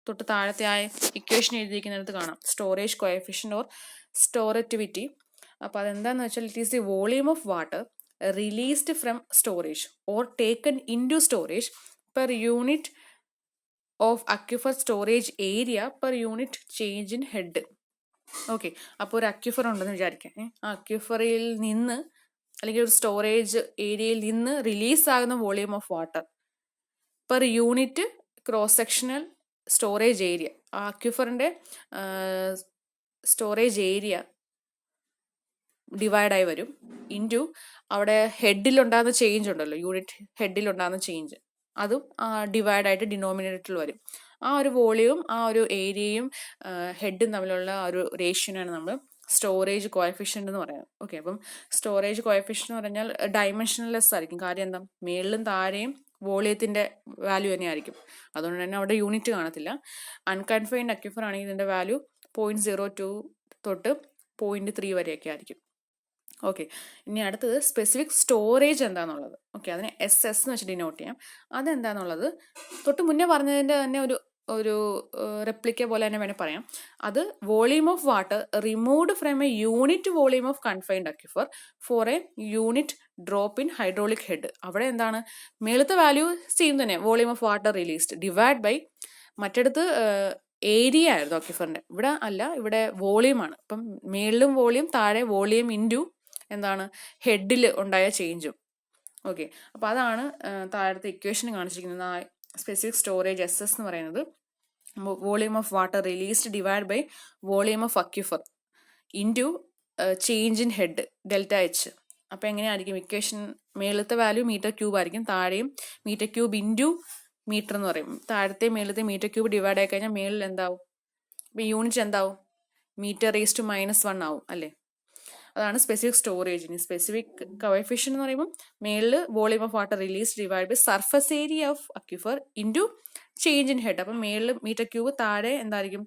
തൊട്ട് താഴത്തെ ആ ഇക്വേഷൻ എഴുതിയിരിക്കുന്നിടത്ത് കാണാം, സ്റ്റോറേജ് കോഎഫിഷ്യൻ്റ് ഓർ സ്റ്റോറക്റ്റിവിറ്റി. അപ്പോൾ അതെന്താണെന്ന് വെച്ചാൽ it is the volume of water released from storage or taken into storage per unit of aquifer storage area per unit change in head. Okay, അപ്പോൾ ഒരു അക്യൂഫർ ഉണ്ടെന്ന് വിചാരിക്കാം. ആ അക്യൂഫറിൽ നിന്ന് അല്ലെങ്കിൽ ഒരു സ്റ്റോറേജ് ഏരിയയിൽ നിന്ന് റിലീസ് ആകുന്ന volume of water per unit cross sectional storage area, ആ അക്യൂഫറിൻ്റെ സ്റ്റോറേജ് ഏരിയ ഡിവൈഡായി വരും ഇൻറ്റു അവിടെ ഹെഡിലുണ്ടാകുന്ന ചേഞ്ച് ഉണ്ടല്ലോ, യൂണിറ്റ് ഹെഡിലുണ്ടാകുന്ന ചേഞ്ച്, അതും ഡിവൈഡായിട്ട് ഡിനോമിനേറ്ററിൽ വരും. ആ ഒരു വോളിയവും ആ ഒരു ഏരിയയും ഹെഡും തമ്മിലുള്ള ആ ഒരു റേഷ്യോനാണ് നമ്മൾ സ്റ്റോറേജ് കോഎഫിഷ്യൻ്റ് എന്ന് പറയുന്നത്. ഓക്കെ, അപ്പം സ്റ്റോറേജ് കോഎഫിഷ്യൻ്റ് എന്ന് പറഞ്ഞാൽ ഡൈമെൻഷനലെസ് ആയിരിക്കും. കാര്യം എന്താ, മേളിലും താഴെയും വോളിയത്തിൻ്റെ വാല്യൂ തന്നെ ആയിരിക്കും. അതുകൊണ്ട് തന്നെ അവിടെ യൂണിറ്റ് കാണത്തില്ല. അൺകൺഫൈൻഡ് അക്യൂഫർ ആണെങ്കിൽ ഇതിൻ്റെ വാല്യൂ 0.02 തൊട്ട് 0.3 വരെയൊക്കെ ആയിരിക്കും. ഓക്കെ, ഇനി അടുത്തത് സ്പെസിഫിക് സ്റ്റോറേജ് എന്താണെന്നുള്ളത്. ഓക്കെ, അതിനെ SS എന്ന് വെച്ച് ഡിനോട്ട് ചെയ്യാം. അതെന്താണെന്നുള്ളത് തൊട്ട് മുന്നേ പറഞ്ഞതിൻ്റെ തന്നെ ഒരു റെപ്ലിക്ക പോലെ തന്നെ വേണേൽ പറയാം. അത് volume of water removed from a unit volume of confined aquifer for a unit drop in hydraulic head. അവിടെ എന്താണ് മേളത്തെ വാല്യൂ സെയിം തന്നെ, volume of water released divide by മറ്റടുത്ത് ഏരിയ ആയിരുന്നു അക്വിഫറിൻ്റെ. ഇവിടെ അല്ല, ഇവിടെ വോളിയൂമാണ്. അപ്പം മേളിലും വോളിയം, താഴെ വോളിയം ഇൻറ്റു എന്താണ് ഹെഡിൽ ഉണ്ടായ ചേഞ്ചും. ഓക്കെ, അപ്പോൾ അതാണ് താഴത്തെ ഇക്വേഷൻ കാണിച്ചിരിക്കുന്നത്. ആ സ്പെസിഫിക് സ്റ്റോറേജ് SS എന്ന് പറയുന്നത് volume of water released divide by volume of aquifer into change in head ΔH. അപ്പോൾ എങ്ങനെയായിരിക്കും ഇക്വേഷൻ? മേളത്തെ വാല്യൂ മീറ്റർ ക്യൂബ് ആയിരിക്കും, താഴെയും മീറ്റർ ക്യൂബ് ഇൻറ്റു മീറ്റർ എന്ന് പറയും. താഴത്തെ മേളത്തെ മീറ്റർ ക്യൂബ് ഡിവൈഡ് ആയി കഴിഞ്ഞാൽ മേളിൽ എന്താവും? ഇപ്പോൾ യൂണിറ്റ് എന്താവും? m⁻⁻1 ആവും അല്ലേ? അതാണ് സ്പെസിഫിക് സ്റ്റോറേജ്. ഇനി സ്പെസിഫിക് കോഎഫിഷ്യൻ എന്ന് പറയുമ്പോൾ മേളിൽ volume of water release divide by surface area of aquifer into change in head. അപ്പം മേളിൽ മീറ്റർ ക്യൂബ്, താഴെ എന്തായിരിക്കും?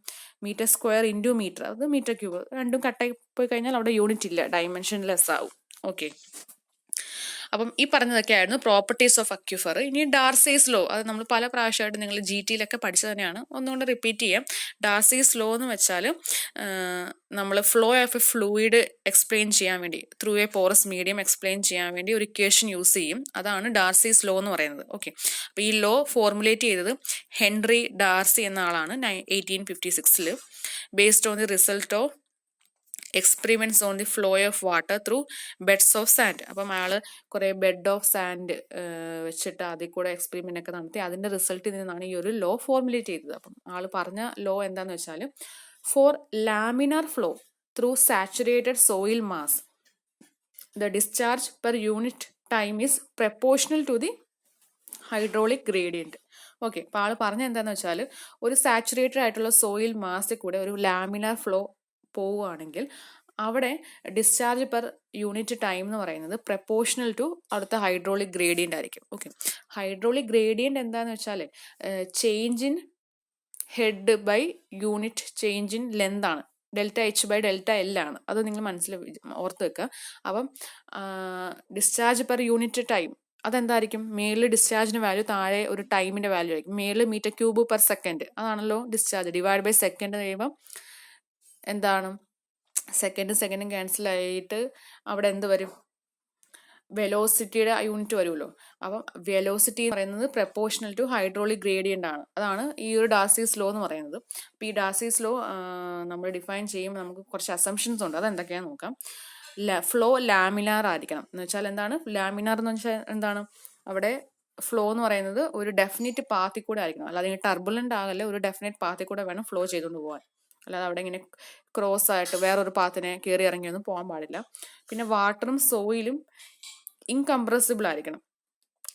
Meter square into meter. അത് മീറ്റർ ക്യൂബ്. രണ്ടും കട്ടായി പോയി കഴിഞ്ഞാൽ അവിടെ യൂണിറ്റ് ഇല്ല, ഡയമെൻഷൻ ലെസ് ആവും. ഓക്കെ, അപ്പം ഈ പറഞ്ഞതൊക്കെ ആയിരുന്നു പ്രോപ്പർട്ടീസ് ഓഫ് അക്വിഫർ. ഇനി ഡാർസീസ് ലോ, അത് നമ്മൾ പല പ്രാവശ്യമായിട്ട് നിങ്ങൾ GT-യിലൊക്കെ പഠിച്ചത് തന്നെയാണ്, ഒന്നുകൊണ്ട് റിപ്പീറ്റ് ചെയ്യാം. ഡാർസീസ് ലോ എന്ന് വെച്ചാൽ നമ്മൾ flow of a fluid explain ചെയ്യാൻ വേണ്ടി, through a porous medium explain ചെയ്യാൻ വേണ്ടി ഒരു ഇക്വേഷൻ യൂസ് ചെയ്യും. അതാണ് ഡാർസീസ് ലോ എന്ന് പറയുന്നത്. ഓക്കെ, അപ്പോൾ ഈ ലോ ഫോർമുലേറ്റ് ചെയ്തത് ഹെൻറി ഡാർസി എന്ന ആളാണ് 1856 based on the result of experiments on the flow of water through beds of sand. അപ്പം അയാൾ കുറേ ബെഡ് ഓഫ് സാൻഡ് വെച്ചിട്ട് അതിൽ കൂടെ എക്സ്പെരിമെന്റ് ഒക്കെ നടത്തി അതിൻ്റെ റിസൾട്ടിൽ നിന്നാണ് ഈ ഒരു ലോ ഫോർമുലേറ്റ് ചെയ്തത്. അപ്പം ആൾ പറഞ്ഞ ലോ എന്താന്ന് വെച്ചാൽ, for laminar flow through saturated soil mass the discharge per unit time is proportional to the hydraulic gradient. Okay, അപ്പോൾ ആൾ പറഞ്ഞ എന്താണെന്ന് വെച്ചാൽ, ഒരു സാച്ചുറേറ്റഡ് ആയിട്ടുള്ള സോയിൽ മാസിൽ കൂടെ ഒരു ലാമിനാർ ഫ്ലോ പോവുകയാണെങ്കിൽ അവിടെ ഡിസ്ചാർജ് പെർ യൂണിറ്റ് ടൈം എന്ന് പറയുന്നത് പ്രപ്പോർഷണൽ ടു അവിടുത്തെ ഹൈഡ്രോളിക് ഗ്രേഡിയൻ്റ് ആയിരിക്കും. ഓക്കെ, ഹൈഡ്രോളിക് ഗ്രേഡിയൻ്റ് എന്താണെന്ന് വെച്ചാൽ change in head by unit change in length ആണ്. ΔH ബൈ ΔL ആണ്. അത് നിങ്ങൾ മനസ്സിൽ ഓർത്ത് വെക്കുക. അപ്പം ഡിസ്ചാർജ് പെർ യൂണിറ്റ് ടൈം അതെന്തായിരിക്കും? മേളിൽ ഡിസ്ചാർജിന് വാല്യൂ, താഴെ ഒരു ടൈമിൻ്റെ വാല്യൂ ആയിരിക്കും. മേളിൽ മീറ്റർ ക്യൂബ് പെർ സെക്കൻഡ്, അതാണല്ലോ ഡിസ്ചാർജ്. ഡിവൈഡ് ബൈ സെക്കൻഡ് കഴിയുമ്പം എന്താണ്? സെക്കൻഡും ക്യാൻസൽ ആയിട്ട് അവിടെ എന്ത് വരും? വെലോസിറ്റിയുടെ യൂണിറ്റ് വരുമല്ലോ. അപ്പം വെലോസിറ്റി എന്ന് പറയുന്നത് പ്രപ്പോർഷണൽ ടു ഹൈഡ്രോളിക് ഗ്രേഡിയൻ്റ് ആണ്. അതാണ് ഈ ഒരു ഡാർസീസ് ലോ എന്ന് പറയുന്നത്. അപ്പോൾ ഈ ഡാർസീസ് ലോ നമ്മൾ ഡിഫൈൻ ചെയ്യുമ്പോൾ നമുക്ക് കുറച്ച് അസംഷൻസ് ഉണ്ട്. അതെന്തൊക്കെയാണെന്ന് നോക്കാം. ഫ്ലോ ലാമിനാർ ആയിരിക്കണം എന്ന് വെച്ചാൽ എന്താണ്? ലാമിനാർ എന്ന് വെച്ചാൽ എന്താണ്? അവിടെ ഫ്ലോ എന്ന് പറയുന്നത് ഒരു ഡെഫിനിറ്റ് പാത്തിൽ കൂടെ ആയിരിക്കണം. അല്ലാതെ ടർബുലൻ്റ് ആകല്ലേ, ഒരു ഡെഫിനിറ്റ് പാത്തിൽ കൂടെ വേണം ഫ്ലോ ചെയ്തുകൊണ്ട് പോകാൻ. അല്ലാതെ അവിടെ ഇങ്ങനെ ക്രോസ് ആയിട്ട് വേറൊരു പാത്തിനെ കയറി ഇറങ്ങിയൊന്നും പോകാൻ പാടില്ല. പിന്നെ വാട്ടറും സോയിലും ഇൻകംപ്രസിബിൾ ആയിരിക്കണം.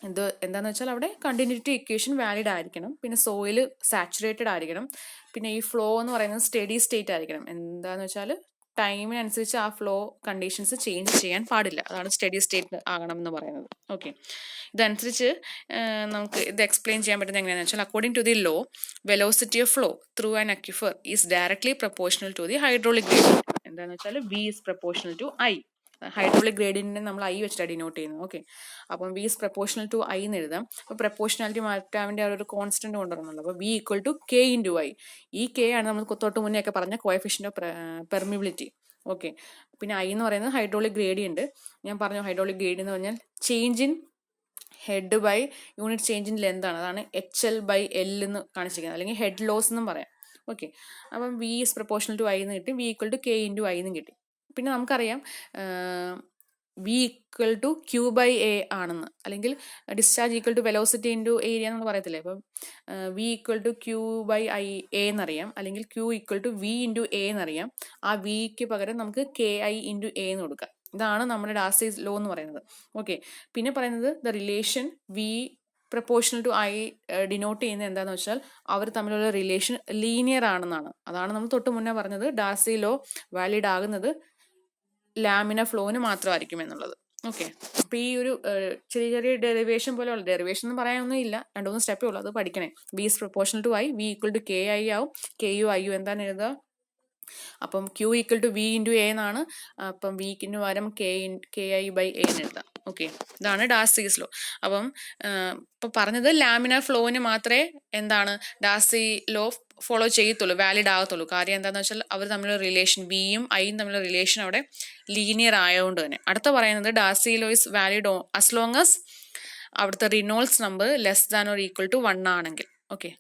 എന്താന്ന് വെച്ചാൽ അവിടെ കണ്ടിന്യൂറ്റി ഇക്വേഷൻ വാലിഡ് ആയിരിക്കണം. പിന്നെ സോയിൽ സാച്ചുറേറ്റഡ് ആയിരിക്കണം. പിന്നെ ഈ ഫ്ലോ എന്ന് പറയുന്നത് സ്റ്റഡി സ്റ്റേറ്റ് ആയിരിക്കണം. എന്താന്ന് വെച്ചാൽ ടൈമിനനുസരിച്ച് ആ ഫ്ലോ കണ്ടീഷൻസ് ചേഞ്ച് ചെയ്യാൻ പാടില്ല. അതാണ് സ്റ്റഡി സ്റ്റേറ്റ് ആകണം എന്ന് പറയുന്നത്. ഓക്കെ, ഇതനുസരിച്ച് നമുക്ക് ഇത് എക്സ്പ്ലെയിൻ ചെയ്യാൻ പറ്റുന്നത് എങ്ങനെയാണെന്ന് വെച്ചാൽ, according to the law velocity of flow through an aquifer is directly proportional to the hydraulic gradient. എന്താണെന്ന് വെച്ചാൽ V is proportional to I. Hydraulic ഗ്രേഡിയൻറ്റിനെ നമ്മൾ I വെച്ചിട്ടാണ് ഡിനോട്ട് ചെയ്യുന്നത്. ഓക്കെ, അപ്പം V is proportional to I എന്ന് എഴുതാം. അപ്പോൾ പ്രപ്പോർഷണാലിറ്റി മാറ്റാൻ വേണ്ടി ഒരു കോൺസ്റ്റന്റ് കൊണ്ടുവരുന്നുണ്ട്. അപ്പോൾ V equal to K into I. ഈ K ആണ് നമ്മൾ തൊട്ട് മുന്നേ ഒക്കെ പറഞ്ഞ കോഎഫിഷ്യൻ്റ് ഓഫ് പെർമിബിലിറ്റി. ഓക്കെ, പിന്നെ I എന്ന് പറയുന്നത് ഹൈഡ്രോളിക് ഗ്രേഡിയൻറ്റ്. ഞാൻ പറഞ്ഞു ഹൈഡ്രോളിക് ഗ്രേഡിയൻ്റ് എന്ന് പറഞ്ഞാൽ change in head by unit change in length ആണ്. അതാണ് HL ബൈ L എന്ന് കാണിച്ചിരിക്കുന്നത്, അല്ലെങ്കിൽ ഹെഡ് ലോസ് എന്നും പറയാം. ഓക്കെ, അപ്പം V is proportional to I എന്ന് കിട്ടി. V equal to K into I എന്നും കിട്ടി. പിന്നെ നമുക്കറിയാം V equal to Q by A ആണെന്ന്, അല്ലെങ്കിൽ discharge equal to velocity into area എന്ന് പറയത്തില്ലേ. അപ്പം V equal to Q by A എന്നറിയാം, അല്ലെങ്കിൽ Q equal to V into A എന്നറിയാം. ആ Vക്ക് പകരം നമുക്ക് KI ഇൻറ്റു A എന്ന് കൊടുക്കാം. ഇതാണ് നമ്മുടെ ഡാർസീസ് ലോ എന്ന് പറയുന്നത്. ഓക്കെ, പിന്നെ പറയുന്നത് the relation V proportional to I denote ചെയ്യുന്നത് എന്താണെന്ന് വെച്ചാൽ അവർ തമ്മിലുള്ള റിലേഷൻ ലീനിയർ ആണെന്നാണ്. അതാണ് നമ്മൾ തൊട്ട് മുന്നേ പറഞ്ഞത്. ഡാർസി ലോ വാലിഡ് ആകുന്നത് ലാമിന ഫ്ലോന് മാത്രമായിരിക്കും എന്നുള്ളത്. ഓക്കെ, അപ്പോൾ ഈ ഒരു ചെറിയ ചെറിയ ഡെറിവേഷൻ പോലെയുള്ള, ഡെറിവേഷൻ എന്ന് പറയാനൊന്നും ഇല്ല, 2-3 സ്റ്റെപ്പേ ഉള്ളൂ, അത് പഠിക്കണേ. V is proportional to I, V equal to KI ആവും. KU IU എന്താണ് എഴുതുക? അപ്പം Q equal to V into A എന്നാണ്. അപ്പം വിക്കിന് പകരം KI/A എന്ന് എഴുതാം. ഓക്കെ, ഇതാണ് ഡാർസീസ് ലോ. അപ്പം ഇപ്പം പറഞ്ഞത് ലാമിനാർ ഫ്ലോവിന് മാത്രമേ എന്താണ് ഡാർസി ലോ ഫോളോ ചെയ്യത്തുള്ളൂ, വാലിഡ് ആകത്തുള്ളൂ. കാര്യം എന്താണെന്ന് വെച്ചാൽ അവർ തമ്മിലുള്ള റിലേഷൻ വിയും ഐയും തമ്മിലുള്ള റിലേഷൻ അവിടെ ലീനിയർ ആയതുകൊണ്ട് തന്നെ. അടുത്ത പറയുന്നത് Darcy law is valid as long as അവിടുത്തെ Reynolds number less than or equal to 1 ആണെങ്കിൽ. ഓക്കെ,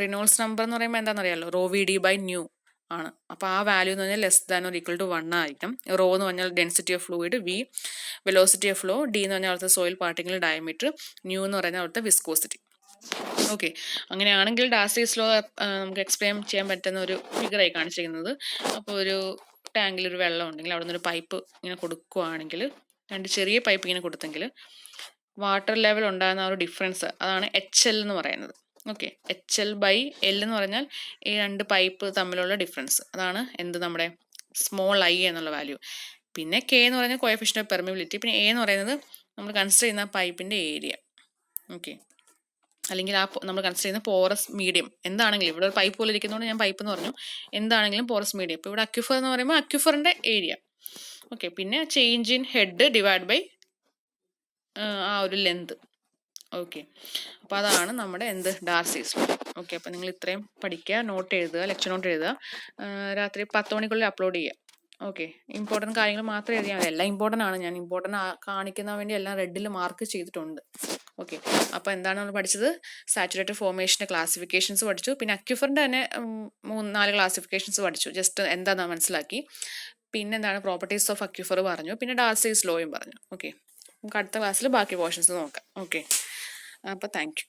റിനോൾസ് നമ്പർ എന്ന് പറയുമ്പോൾ എന്താണെന്നറിയാലോ, rho V D by nu ആണ്. അപ്പോൾ ആ വാല്യൂ എന്ന് പറഞ്ഞാൽ less than or equal to 1 ആയിരിക്കും. റോ എന്ന് പറഞ്ഞാൽ density of fluid, V velocity of flow, D എന്ന് പറഞ്ഞാൽ അവിടുത്തെ സോയിൽ പാർട്ടിക്കിൾ ഡയമീറ്റർ, ന്യൂ എന്ന് പറഞ്ഞാൽ അവിടുത്തെ വിസ്കോസിറ്റി. ഓക്കെ, അങ്ങനെയാണെങ്കിൽ ഡാർസീസ് ലോ നമുക്ക് എക്സ്പ്ലെയിൻ ചെയ്യാൻ പറ്റുന്ന ഒരു ഫിഗറായി കാണിച്ചിരിക്കുന്നത്. അപ്പോൾ ഒരു ടാങ്കിൽ ഒരു വെള്ളം ഉണ്ടെങ്കിൽ അവിടെ നിന്നൊരു പൈപ്പ് ഇങ്ങനെ കൊടുക്കുകയാണെങ്കിൽ, 2 ചെറിയ പൈപ്പ് ഇങ്ങനെ കൊടുത്തെങ്കിൽ വാട്ടർ ലെവൽ ഉണ്ടാകുന്ന ആ ഒരു ഡിഫറൻസ്, അതാണ് HL എന്ന് പറയുന്നത്. ഓക്കെ, HL/L എന്ന് പറഞ്ഞാൽ ഈ 2 പൈപ്പ് തമ്മിലുള്ള ഡിഫറൻസ്, അതാണ് എന്ത് നമ്മുടെ സ്മോൾ I എന്നുള്ള വാല്യൂ. പിന്നെ K എന്ന് പറയുന്നത് കോഎഫിഷ്യന്റ് ഓഫ് പെർമിബിലിറ്റി, പിന്നെ A എന്ന് പറയുന്നത് നമ്മൾ കൺസിഡർ ചെയ്യുന്ന പൈപ്പിൻ്റെ ഏരിയ. ഓക്കെ, അല്ലെങ്കിൽ നമ്മൾ കൺസിഡർ ചെയ്യുന്ന പോറസ് മീഡിയം എന്താണെങ്കിലും, ഇവിടെ ഒരു പൈപ്പ് പോലെ ഇരിക്കുന്നതുകൊണ്ട് ഞാൻ പൈപ്പ് എന്ന് പറഞ്ഞു, എന്താണെങ്കിലും പോറസ് മീഡിയം. ഇപ്പോൾ ഇവിടെ അക്യുഫർ എന്ന് പറയുമ്പോൾ അക്യുഫറിൻ്റെ ഏരിയ. ഓക്കെ, പിന്നെ change in head divide by ആ ഒരു ലെന്ത്. ഓക്കെ, അപ്പോൾ അതാണ് നമ്മുടെ എന്ത് ഡാർസീസ് ലോ. ഓക്കെ, അപ്പോൾ നിങ്ങൾ ഇത്രയും പഠിക്കുക, നോട്ട് എഴുതുക, ലെക്ചർ നോട്ട് എഴുതുക, രാത്രി 10 മണിക്കുള്ളിൽ അപ്ലോഡ് ചെയ്യുക. ഓക്കെ, ഇമ്പോർട്ടൻറ്റ് കാര്യങ്ങൾ മാത്രം എഴുതിയാൽ മതി. എല്ലാം ഇമ്പോർട്ടൻ്റ് ആണ്, ഞാൻ ഇമ്പോർട്ടൻ്റ് കാണിക്കുന്ന വേണ്ടി എല്ലാം റെഡിൽ മാർക്ക് ചെയ്തിട്ടുണ്ട്. ഓക്കെ, അപ്പോൾ എന്താണ് നമ്മൾ പഠിച്ചത്? സാച്ചുറേറ്റഡ് ഫോർമേഷൻ്റെ ക്ലാസിഫിക്കേഷൻസ് പഠിച്ചു, പിന്നെ അക്യുഫറിൻ്റെ തന്നെ 3-4 ക്ലാസിഫിക്കേഷൻസ് പഠിച്ചു, ജസ്റ്റ് എന്താണെന്ന് മനസ്സിലാക്കി. പിന്നെ എന്താണ് പ്രോപ്പർട്ടീസ് ഓഫ് അക്യുഫർ പറഞ്ഞു, പിന്നെ ഡാർസീസ് ലോയും പറഞ്ഞു. ഓക്കെ, നമുക്ക് അടുത്ത ക്ലാസ്സിൽ ബാക്കി പോർഷൻസ് നോക്കാം. ഓക്കെ, അപ്പോൾ താങ്ക് യു.